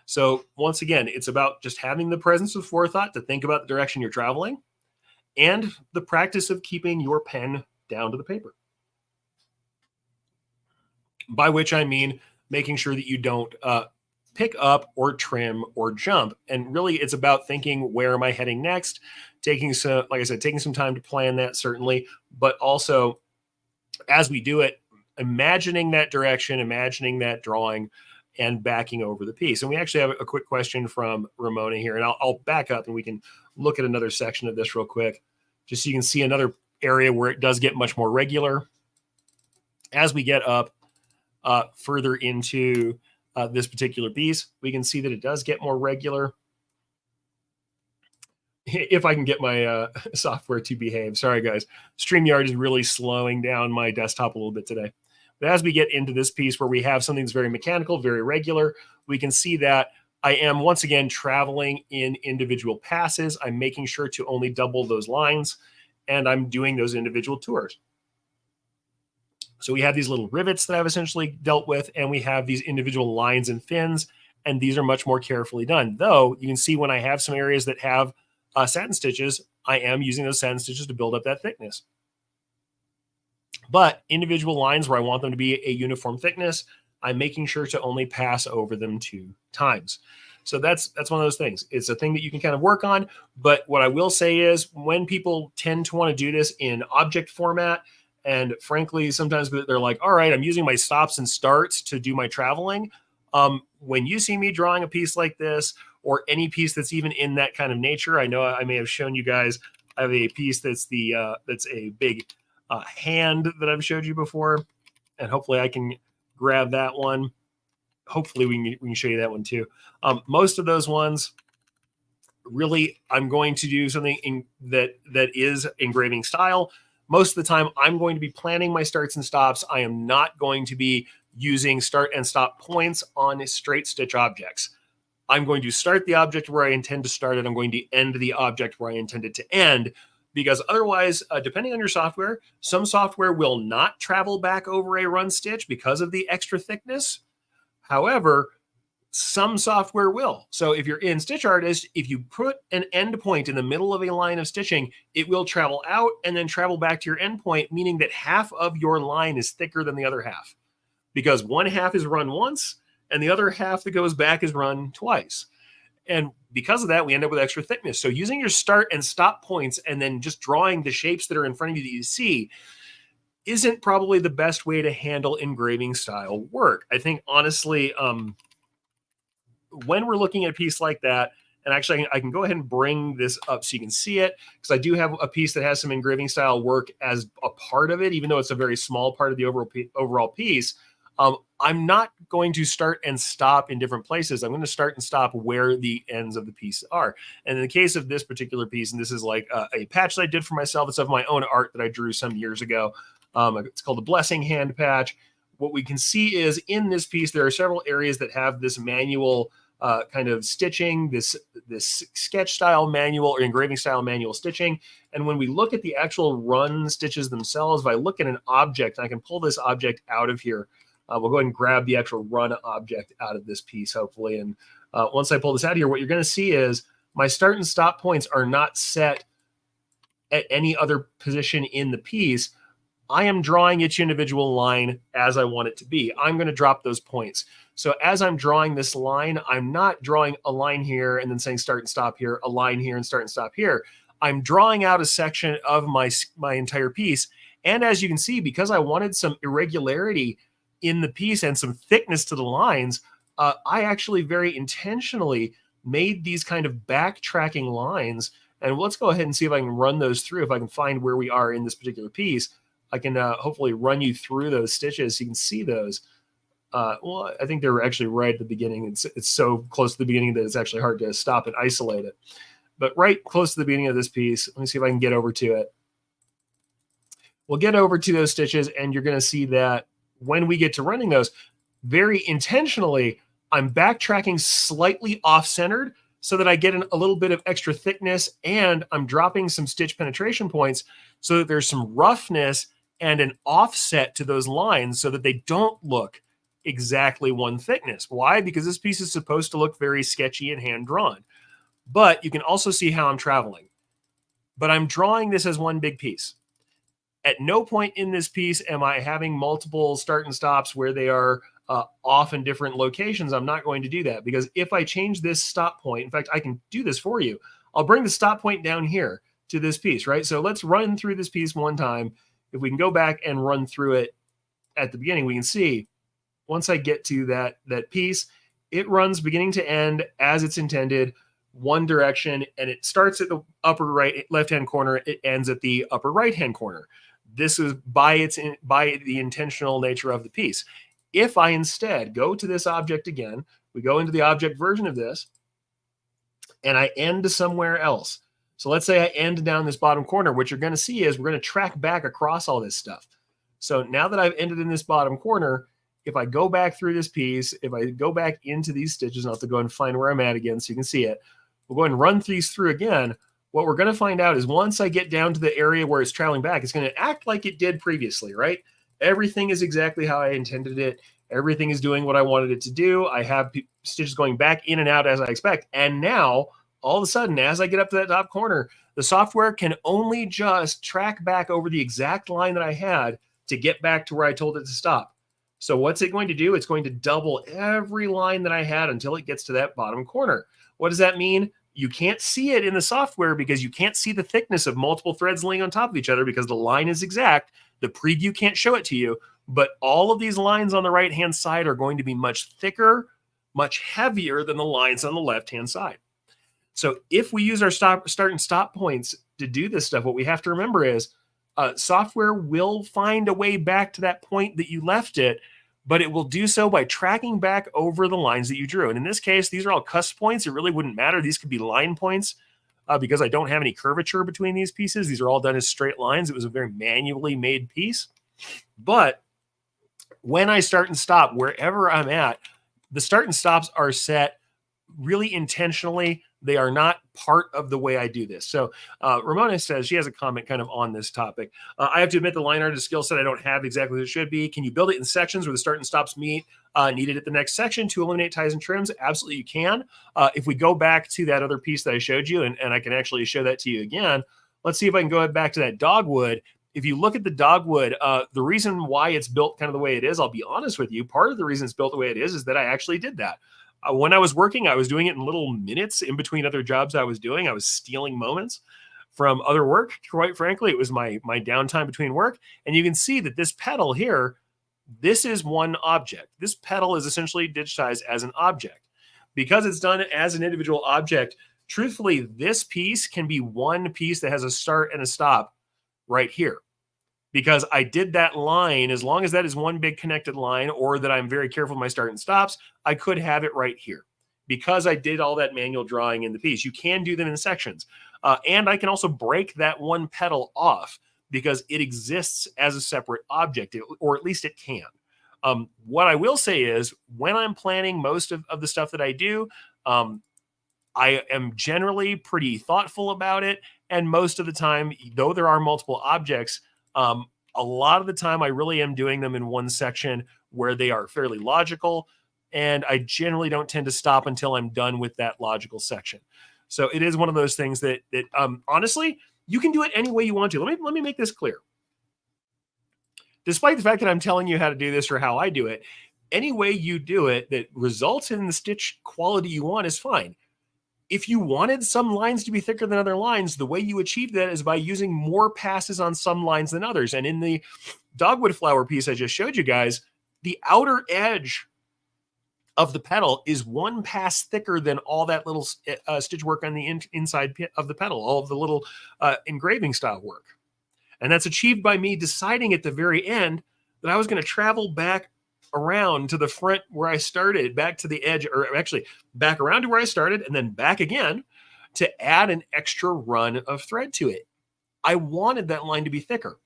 So once again, it's about just having the presence of forethought to think about the direction you're traveling and the practice of keeping your pen down to the paper. By which I mean making sure that you don't pick up or trim or jump. And really it's about thinking, where am I heading next? Taking some, like I said, taking some time to plan that certainly, but also as we do it, imagining that direction, imagining that drawing, and backing over the piece. And we actually have a quick question from Ramona here, and I'll back up and we can look at another section of this real quick, just so you can see another area where it does get much more regular. As we get up further into this particular piece, we can see that it does get more regular. If I can get my software to behave. Sorry, guys. StreamYard is really slowing down my desktop a little bit today. But as we get into this piece where we have something that's very mechanical, very regular, we can see that I am once again traveling in individual passes. I'm making sure to only double those lines, and I'm doing those individual tours. So we have these little rivets that I've essentially dealt with, and we have these individual lines and fins, and these are much more carefully done. Though you can see when I have some areas that have satin stitches, I am using those satin stitches to build up that thickness. But individual lines where I want them to be a uniform thickness, I'm making sure to only pass over them 2 times. So that's one of those things. It's a thing that you can kind of work on. But what I will say is when people tend to want to do this in object format, and frankly, sometimes they're like, all right, I'm using my stops and starts to do my traveling. When you see me drawing a piece like this, or any piece that's even in that kind of nature, I know I may have shown you guys, I have a piece that's that's a big hand that I've showed you before, and hopefully I can grab that one. Hopefully we can show you that one too. Most of those ones, really, I'm going to do something that is engraving style. Most of the time, I'm going to be planning my starts and stops. I am not going to be using start and stop points on straight stitch objects. I'm going to start the object where I intend to start it. I'm going to end the object where I intend it to end, because otherwise, depending on your software, some software will not travel back over a run stitch because of the extra thickness. However, some software will. So if you're in Stitch Artist, if you put an endpoint in the middle of a line of stitching, it will travel out and then travel back to your endpoint, meaning that half of your line is thicker than the other half, because one half is run once and the other half that goes back is run twice. And because of that, we end up with extra thickness. So using your start and stop points and then just drawing the shapes that are in front of you that you see isn't probably the best way to handle engraving style work. I think, honestly, when we're looking at a piece like that, and actually I can go ahead and bring this up so you can see it, because I do have a piece that has some engraving style work as a part of it, even though it's a very small part of the overall piece. I'm not going to start and stop in different places. I'm going to start and stop where the ends of the piece are. And in the case of this particular piece, and this is like a patch that I did for myself, it's of my own art that I drew some years ago. It's called the Blessing Hand Patch. what we can see is in this piece, there are several areas that have this manual kind of stitching, this sketch style manual or engraving style manual stitching. And when we look at the actual run stitches themselves, if I look at an object, I can pull this object out of here. We'll go ahead and grab the actual run object out of this piece, hopefully. And once I pull this out of here, what you're going to see is my start and stop points are not set at any other position in the piece. I am drawing each individual line as I want it to be. I'm going to drop those points. So as I'm drawing this line, I'm not drawing a line here and then saying start and stop here, a line here and start and stop here. I'm drawing out a section of my entire piece. And as you can see, because I wanted some irregularity in the piece and some thickness to the lines, I actually very intentionally made these kind of backtracking lines. And let's go ahead and see if I can run those through, if I can find where we are in this particular piece. I can hopefully run you through those stitches so you can see those. Well, I think they're actually right at the beginning. It's so close to the beginning that it's actually hard to stop and isolate it. But right close to the beginning of this piece, let me see if I can get over to it. We'll get over to those stitches, and you're going to see that when we get to running those, very intentionally, I'm backtracking slightly off-centered so that I get a little bit of extra thickness, and I'm dropping some stitch penetration points so that there's some roughness and an offset to those lines so that they don't look exactly one thickness. Why? Because this piece is supposed to look very sketchy and hand-drawn. But you can also see how I'm traveling. But I'm drawing this as one big piece. At no point in this piece am I having multiple start and stops where they are off in different locations. I'm not going to do that, because if I change this stop point, in fact, I can do this for you. I'll bring the stop point down here to this piece, right? So let's run through this piece one time. If we can go back and run through it at the beginning, we can see once I get to that piece, it runs beginning to end as it's intended, one direction, and it starts at the upper right left-hand corner. It ends at the upper right-hand corner. This is by the intentional nature of the piece. If I instead go to this object again, we go into the object version of this, and I end somewhere else. So let's say I end down this bottom corner. What you're going to see is we're going to track back across all this stuff. So now that I've ended in this bottom corner, if I go back through this piece, if I go back into these stitches, I'll have to go and find where I'm at again so you can see it. We'll go ahead and run these through again. What we're going to find out is once I get down to the area where it's traveling back, it's going to act like it did previously, right? Everything is exactly how I intended it. Everything is doing what I wanted it to do. I have stitches going back in and out as I expect. And now, all of a sudden, as I get up to that top corner, the software can only just track back over the exact line that I had to get back to where I told it to stop. So what's it going to do? It's going to double every line that I had until it gets to that bottom corner. What does that mean? You can't see it in the software because you can't see the thickness of multiple threads laying on top of each other because the line is exact. The preview can't show it to you, but all of these lines on the right-hand side are going to be much thicker, much heavier than the lines on the left-hand side. So if we use our start and stop points to do this stuff, what we have to remember is software will find a way back to that point that you left it, but it will do so by tracking back over the lines that you drew. And in this case, these are all cusp points. It really wouldn't matter. These could be line points because I don't have any curvature between these pieces. These are all done as straight lines. It was a very manually made piece. But when I start and stop, wherever I'm at, the start and stops are set really intentionally. They are not part of the way I do this. So Ramona says, she has a comment kind of on this topic. I have to admit the line art is a skill set I don't have exactly as it should be. Can you build it in sections where the start and stops meet needed at the next section to eliminate ties and trims? Absolutely you can. If we go back to that other piece that I showed you, and I can actually show that to you again, let's see if I can go back to that dogwood. If you look at the dogwood, the reason why it's built kind of the way it is, I'll be honest with you, part of the reason it's built the way it is that I actually did that. When I was working, I was doing it in little minutes in between other jobs I was doing. I was stealing moments from other work. Quite frankly, it was my downtime between work. And you can see that this petal here, this is one object. This petal is essentially digitized as an object. Because it's done as an individual object, truthfully, this piece can be one piece that has a start and a stop right here. Because I did that line, as long as that is one big connected line, or that I'm very careful with my start and stops, I could have it right here. Because I did all that manual drawing in the piece. You can do them in sections. And I can also break that one petal off because it exists as a separate object, or at least it can. What I will say is when I'm planning most of the stuff that I do, um, I am generally pretty thoughtful about it. And most of the time, though there are multiple objects, um, a lot of the time I really am doing them in one section where they are fairly logical. And I generally don't tend to stop until I'm done with that logical section. So it is one of those things that honestly, you can do it any way you want to. Let me make this clear. Despite the fact that I'm telling you how to do this or how I do it, any way you do it that results in the stitch quality you want is fine. If you wanted some lines to be thicker than other lines, the way you achieve that is by using more passes on some lines than others. And in the dogwood flower piece I just showed you guys, the outer edge of the petal is one pass thicker than all that little stitch work on the inside of the petal, all of the little engraving style work. And that's achieved by me deciding at the very end that I was going to travel back around to the front where I started, back to the edge, or actually back around to where I started and then back again to add an extra run of thread to it. I wanted that line to be thicker.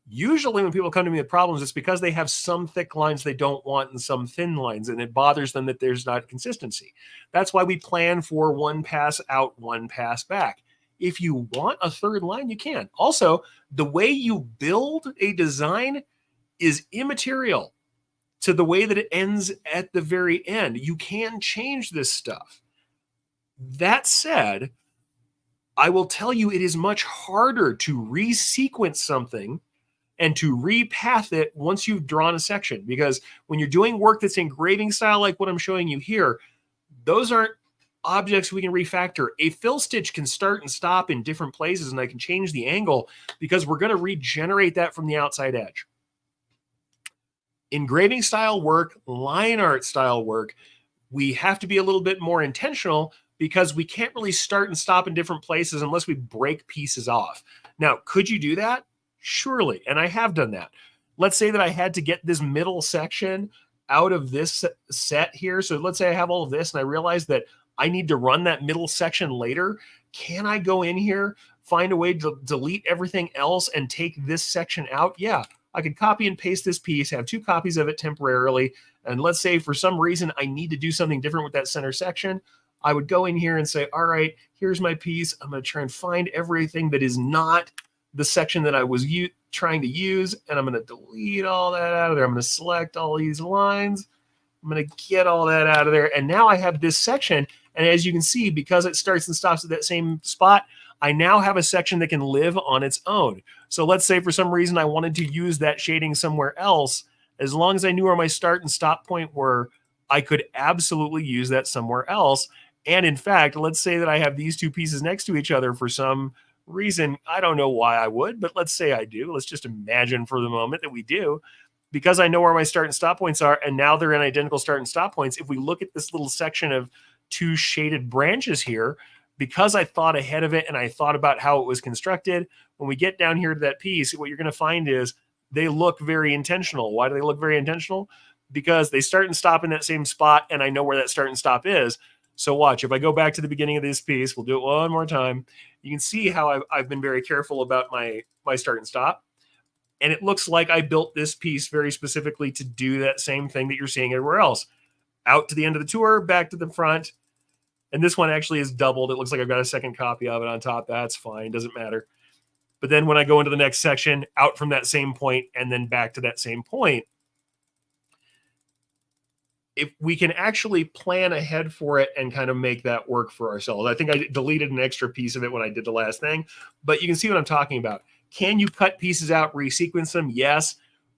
Usually when people come to me with problems, it's because they have some thick lines they don't want and some thin lines, and it bothers them that there's not consistency. That's why we plan for one pass out, one pass back. If you want a third line, you can. Also, the way you build a design is immaterial to the way that it ends at the very end. You can change this stuff. That said, I will tell you it is much harder to resequence something and to repath it once you've drawn a section, because when you're doing work that's engraving style like what I'm showing you here, those aren't objects we can refactor. A fill stitch can start and stop in different places, and I can change the angle because we're going to regenerate that from the outside edge. Engraving style work, line art style work, we have to be a little bit more intentional because we can't really start and stop in different places unless we break pieces off. Now, could you do that? Surely, and I have done that. Let's say that I had to get this middle section out of this set here. So let's say I have all of this and I realize that I need to run that middle section later. Can I go in here, find a way to delete everything else and take this section out? Yeah, I could copy and paste this piece, have 2 copies of it temporarily. And let's say for some reason I need to do something different with that center section. I would go in here and say, all right, here's my piece. I'm going to try and find everything that is not the section that I was trying to use, and I'm going to delete all that out of there. I'm going to select all these lines. I'm going to get all that out of there. And now I have this section. And as you can see, because it starts and stops at that same spot, I now have a section that can live on its own. So let's say for some reason I wanted to use that shading somewhere else. As long as I knew where my start and stop point were, I could absolutely use that somewhere else. And in fact, let's say that I have these 2 pieces next to each other for some reason. I don't know why I would, but let's say I do. Let's just imagine for the moment that we do. Because I know where my start and stop points are, and now they're in identical start and stop points. If we look at this little section of 2 shaded branches here, because I thought ahead of it and I thought about how it was constructed, when we get down here to that piece, what you're going to find is they look very intentional. Why do they look very intentional? Because they start and stop in that same spot, and I know where that start and stop is. So watch, if I go back to the beginning of this piece, we'll do it one more time. You can see how I've been very careful about my start and stop. And it looks like I built this piece very specifically to do that same thing that you're seeing everywhere else. Out to the end of the tour, back to the front. And this one actually is doubled. It looks like I've got a second copy of it on top. That's fine, doesn't matter. But then when I go into the next section, out from that same point and then back to that same point, if we can actually plan ahead for it and kind of make that work for ourselves. I think I deleted an extra piece of it when I did the last thing, but you can see what I'm talking about. Can you cut pieces out, resequence them? Yes,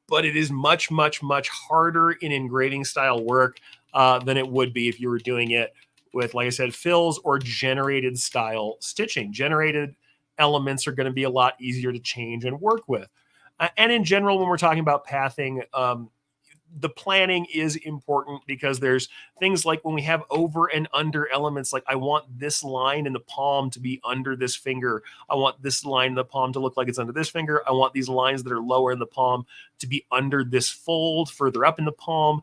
but it is much, much, much harder in engraving style work than it would be if you were doing it with, like I said, fills or generated style stitching. Generated elements are going to be a lot easier to change and work with. And in general, when we're talking about pathing, the planning is important because there's things like when we have over and under elements, like I want this line in the palm to be under this finger. I want this line in the palm to look like it's under this finger. I want these lines that are lower in the palm to be under this fold further up in the palm.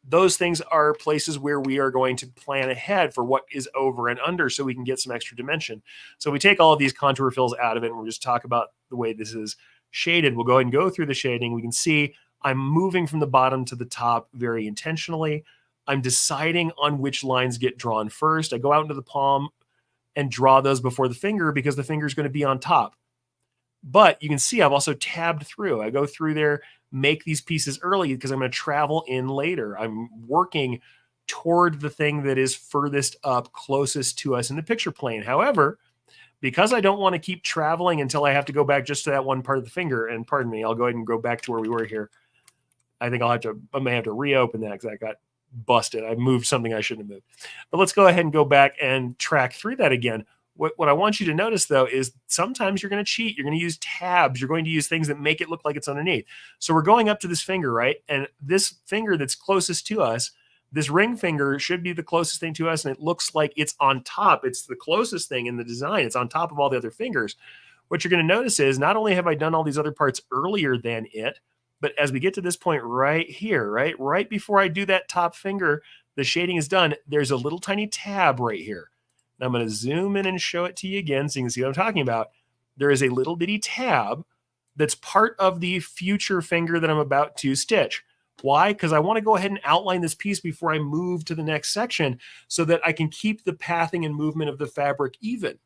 Those things are places where we are going to plan ahead for what is over and under so we can get some extra dimension. So we take all of these contour fills out of it and we'll just talk about the way this is shaded. We'll go ahead and go through the shading. We can see I'm moving from the bottom to the top very intentionally. I'm deciding on which lines get drawn first. I go out into the palm and draw those before the finger because the finger is going to be on top. But you can see I've also tabbed through. I go through there, make these pieces early because I'm going to travel in later. I'm working toward the thing that is furthest up, closest to us in the picture plane. However, because I don't want to keep traveling until I have to go back just to that one part of the finger, and pardon me, I'll go ahead and go back to where we were here. I think I may have to reopen that because I got busted. I moved something I shouldn't have moved. But let's go ahead and go back and track through that again. What I want you to notice, though, is sometimes you're going to cheat. You're going to use tabs. You're going to use things that make it look like it's underneath. So we're going up to this finger, right? And this finger that's closest to us, this ring finger should be the closest thing to us, and it looks like it's on top. It's the closest thing in the design. It's on top of all the other fingers. What you're going to notice is not only have I done all these other parts earlier than it, but as we get to this point right here, right before I do that top finger, the shading is done. There's a little tiny tab right here. Now I'm going to zoom in and show it to you again so you can see what I'm talking about. There is a little bitty tab that's part of the future finger that I'm about to stitch. Why? Because I want to go ahead and outline this piece before I move to the next section so that I can keep the pathing and movement of the fabric even.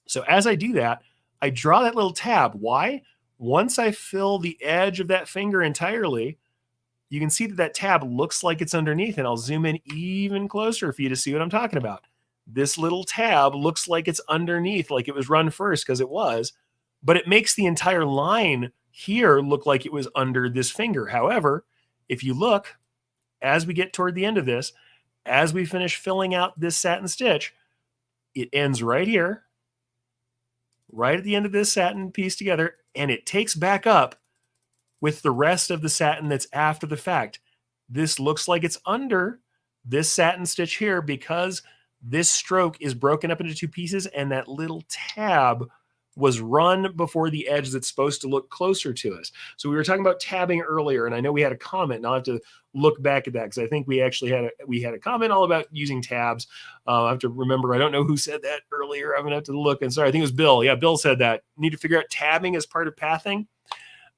So as I do that, I draw that little tab. Why? Once I fill the edge of that finger entirely, you can see that that tab looks like it's underneath, and I'll zoom in even closer for you to see what I'm talking about. This little tab looks like it's underneath, like it was run first, because it was, but it makes the entire line here look like it was under this finger. However, if you look, as we get toward the end of this, as we finish filling out this satin stitch, it ends right here, right at the end of this satin piece together, and it takes back up with the rest of the satin that's after the fact. This looks like it's under this satin stitch here because this stroke is broken up into two pieces, and that little tab was run before the edge that's supposed to look closer to us. So we were talking about tabbing earlier, and I know we had a comment, and I'll have to look back at that because I think we actually had a comment all about using tabs. I have to remember, I don't know who said that earlier. I'm gonna have to look. And sorry, I think it was Bill. Yeah, Bill said that. Need to figure out tabbing as part of pathing.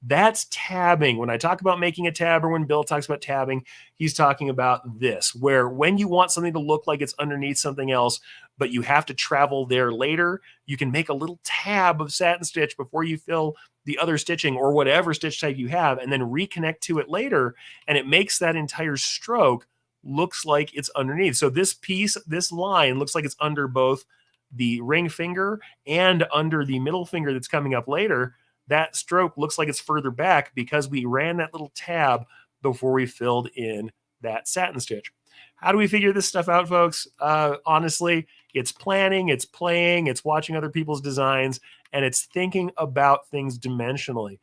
That's tabbing. When I talk about making a tab, or when Bill talks about tabbing, he's talking about this, where when you want something to look like it's underneath something else, but you have to travel there later, you can make a little tab of satin stitch before you fill the other stitching or whatever stitch type you have, and then reconnect to it later, and it makes that entire stroke looks like it's underneath. So this piece, this line looks like it's under both the ring finger and under the middle finger that's coming up later. That stroke looks like it's further back because we ran that little tab before we filled in that satin stitch. How do we figure this stuff out, folks? Honestly, it's planning, it's playing, it's watching other people's designs, and it's thinking about things dimensionally.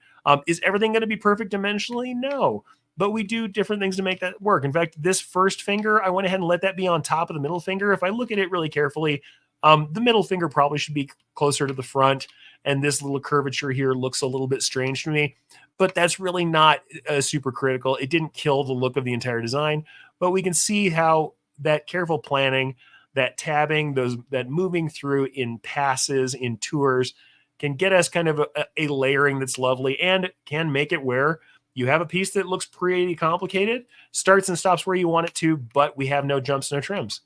Is everything going to be perfect dimensionally? No, but we do different things to make that work. In fact, this first finger, I went ahead and let that be on top of the middle finger. If I look at it really carefully, the middle finger probably should be closer to the front, and this little curvature here looks a little bit strange to me, but that's really not super critical. It didn't kill the look of the entire design, but we can see how that careful planning, that tabbing, that moving through in passes, in tours, can get us kind of a layering that's lovely and can make it where you have a piece that looks pretty complicated, starts and stops where you want it to, but we have no jumps, no trims.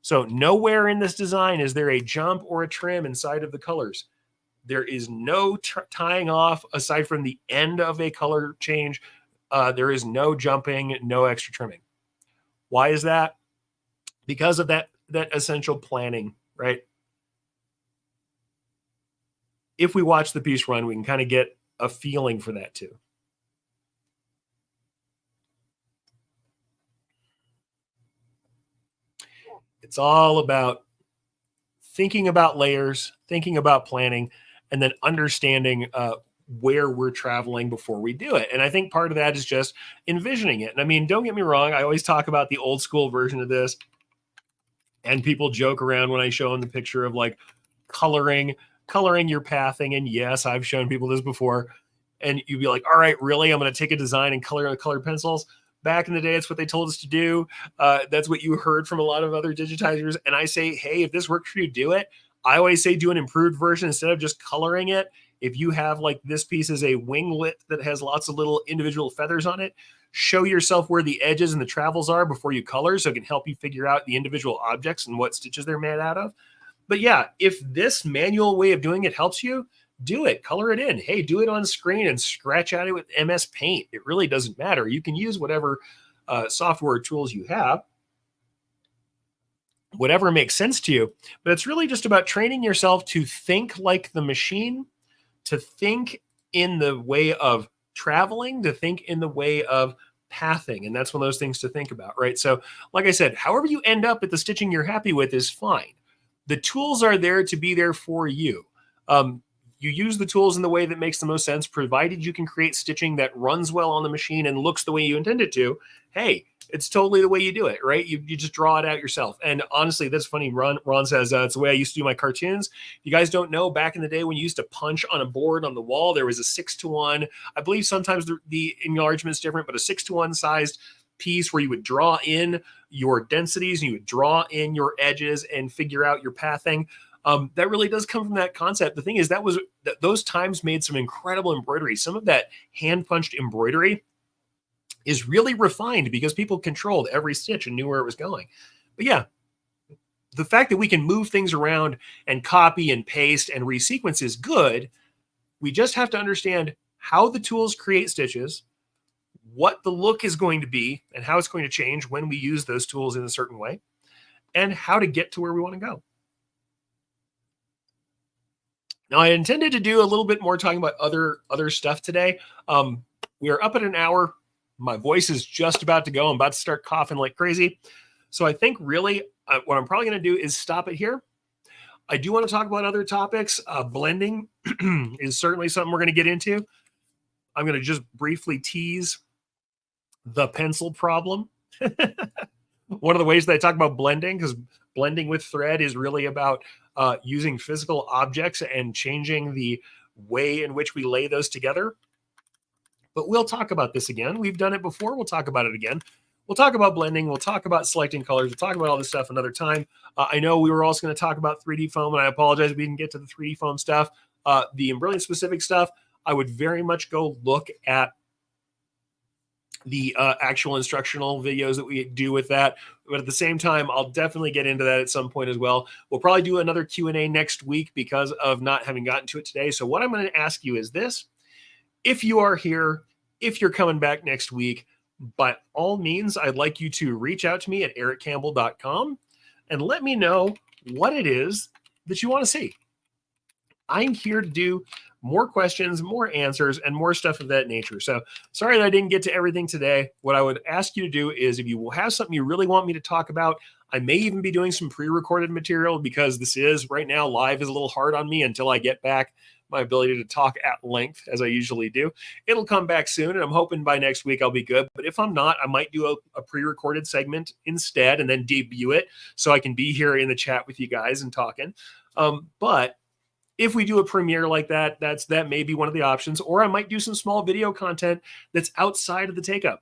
So nowhere in this design is there a jump or a trim inside of the colors. There is no tying off aside from the end of a color change. There is no jumping, no extra trimming. Why is that? Because of that essential planning, right? If we watch the piece run, we can kind of get a feeling for that too. It's all about thinking about layers, thinking about planning, and then understanding where we're traveling before we do it. And I think part of that is just envisioning it. And I mean, don't get me wrong, I always talk about the old school version of this, and people joke around when I show them the picture of like coloring your pathing. And yes, I've shown people this before. And you'd be like, all right, really? I'm going to take a design and color with colored pencils. Back in the day, it's what they told us to do. That's what you heard from a lot of other digitizers. And I say, hey, if this works for you, do it. I always say do an improved version instead of just coloring it. If you have like this piece is a winglet that has lots of little individual feathers on it, show yourself where the edges and the travels are before you color, so it can help you figure out the individual objects and what stitches they're made out of. But yeah, if this manual way of doing it helps you, do it. Color it in. Hey, do it on screen and scratch at it with MS Paint. It really doesn't matter. You can use whatever software tools you have, whatever makes sense to you. But it's really just about training yourself to think like the machine, to think in the way of traveling, to think in the way of pathing. And that's one of those things to think about, right? So, like I said, however you end up at the stitching you're happy with is fine. The tools are there to be there for you. You use the tools in the way that makes the most sense, provided you can create stitching that runs well on the machine and looks the way you intend it to. Hey, it's totally the way you do it, right? You just draw it out yourself. And honestly, that's funny. Ron says, it's the way I used to do my cartoons. You guys don't know, back in the day when you used to punch on a board on the wall, there was a 6:1. I believe sometimes the enlargement's different, but a 6:1 sized piece where you would draw in your densities and you would draw in your edges and figure out your pathing. That really does come from that concept. The thing is, those times made some incredible embroidery. Some of that hand punched embroidery is really refined because people controlled every stitch and knew where it was going. But yeah, the fact that we can move things around and copy and paste and resequence is good. We just have to understand how the tools create stitches, what the look is going to be, and how it's going to change when we use those tools in a certain way, and how to get to where we want to go. Now, I intended to do a little bit more talking about other stuff today. We are up at an hour. My voice is just about to go. I'm about to start coughing like crazy. So I think really what I'm probably going to do is stop it here. I do want to talk about other topics. Blending is certainly something we're going to get into. I'm going to just briefly tease the pencil problem. One of the ways that I talk about blending, because blending with thread is really about using physical objects and changing the way in which we lay those together. But we'll talk about this again. We've done it before. We'll talk about it again. We'll talk about blending. We'll talk about selecting colors. We'll talk about all this stuff another time. I know we were also going to talk about 3D foam, and I apologize we didn't get to the 3D foam stuff. The Embroidery specific stuff, I would very much go look at the actual instructional videos that we do with that. But at the same time, I'll definitely get into that at some point as well. We'll probably do another Q&A next week because of not having gotten to it today. So what I'm going to ask you is this. If you are here, if you're coming back next week, by all means, I'd like you to reach out to me at ericcampbell.com and let me know what it is that you want to see. I'm here to do more questions, more answers, and more stuff of that nature. So sorry that I didn't get to everything today. What I would ask you to do is if you will have something you really want me to talk about, I may even be doing some pre-recorded material because this is right now live is a little hard on me until I get back my ability to talk at length as I usually do. It'll come back soon, and I'm hoping by next week I'll be good. But if I'm not, I might do a pre-recorded segment instead and then debut it so I can be here in the chat with you guys and talking. But if we do a premiere like that, that may be one of the options. Or I might do some small video content that's outside of the Takeup.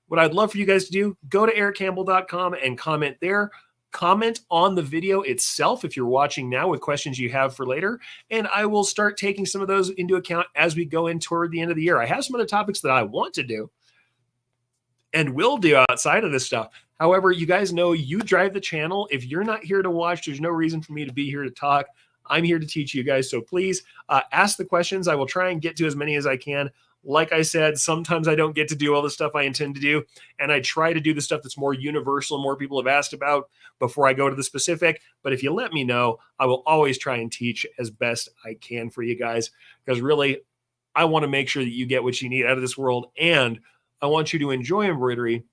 What I'd love for you guys to do, go to ericcampbell.com and comment there. Comment on the video itself if you're watching now with questions you have for later, and I will start taking some of those into account as we go in toward the end of the year. I have some other topics that I want to do and will do outside of this stuff. However, you guys know you drive the channel. If you're not here to watch, there's no reason for me to be here to talk. I'm here to teach you guys, so please ask the questions. I will try and get to as many as I can. Like I said, sometimes I don't get to do all the stuff I intend to do, and I try to do the stuff that's more universal, more people have asked about before I go to the specific. But if you let me know, I will always try and teach as best I can for you guys, because really, I want to make sure that you get what you need out of this world, and I want you to enjoy embroidery,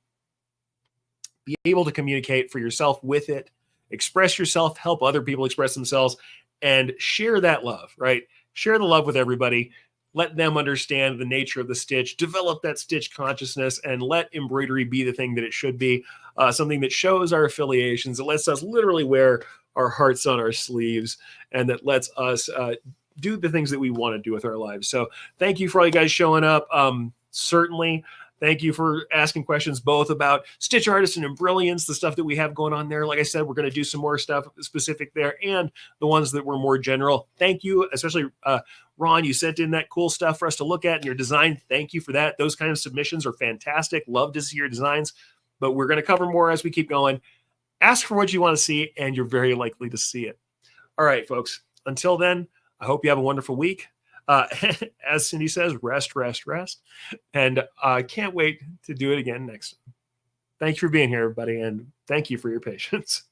be able to communicate for yourself with it, express yourself, help other people express themselves, and share that love, right? Share the love with everybody. Let them understand the nature of the stitch, develop that stitch consciousness, and let embroidery be the thing that it should be, something that shows our affiliations, that lets us literally wear our hearts on our sleeves, and that lets us do the things that we want to do with our lives. So thank you for all you guys showing up. Certainly, Thank you for asking questions both about Stitch Artist and Brilliance, the stuff that we have going on there. Like I said, we're going to do some more stuff specific there, and the ones that were more general. Thank you, especially Ron, you sent in that cool stuff for us to look at in your design. Thank you for that. Those kind of submissions are fantastic. Love to see your designs, but we're going to cover more as we keep going. Ask for what you want to see, and you're very likely to see it. All right, folks. Until then, I hope you have a wonderful week. As Cindy says, rest, rest, rest. And I can't wait to do it again next time. Thank you for being here, everybody, and thank you for your patience.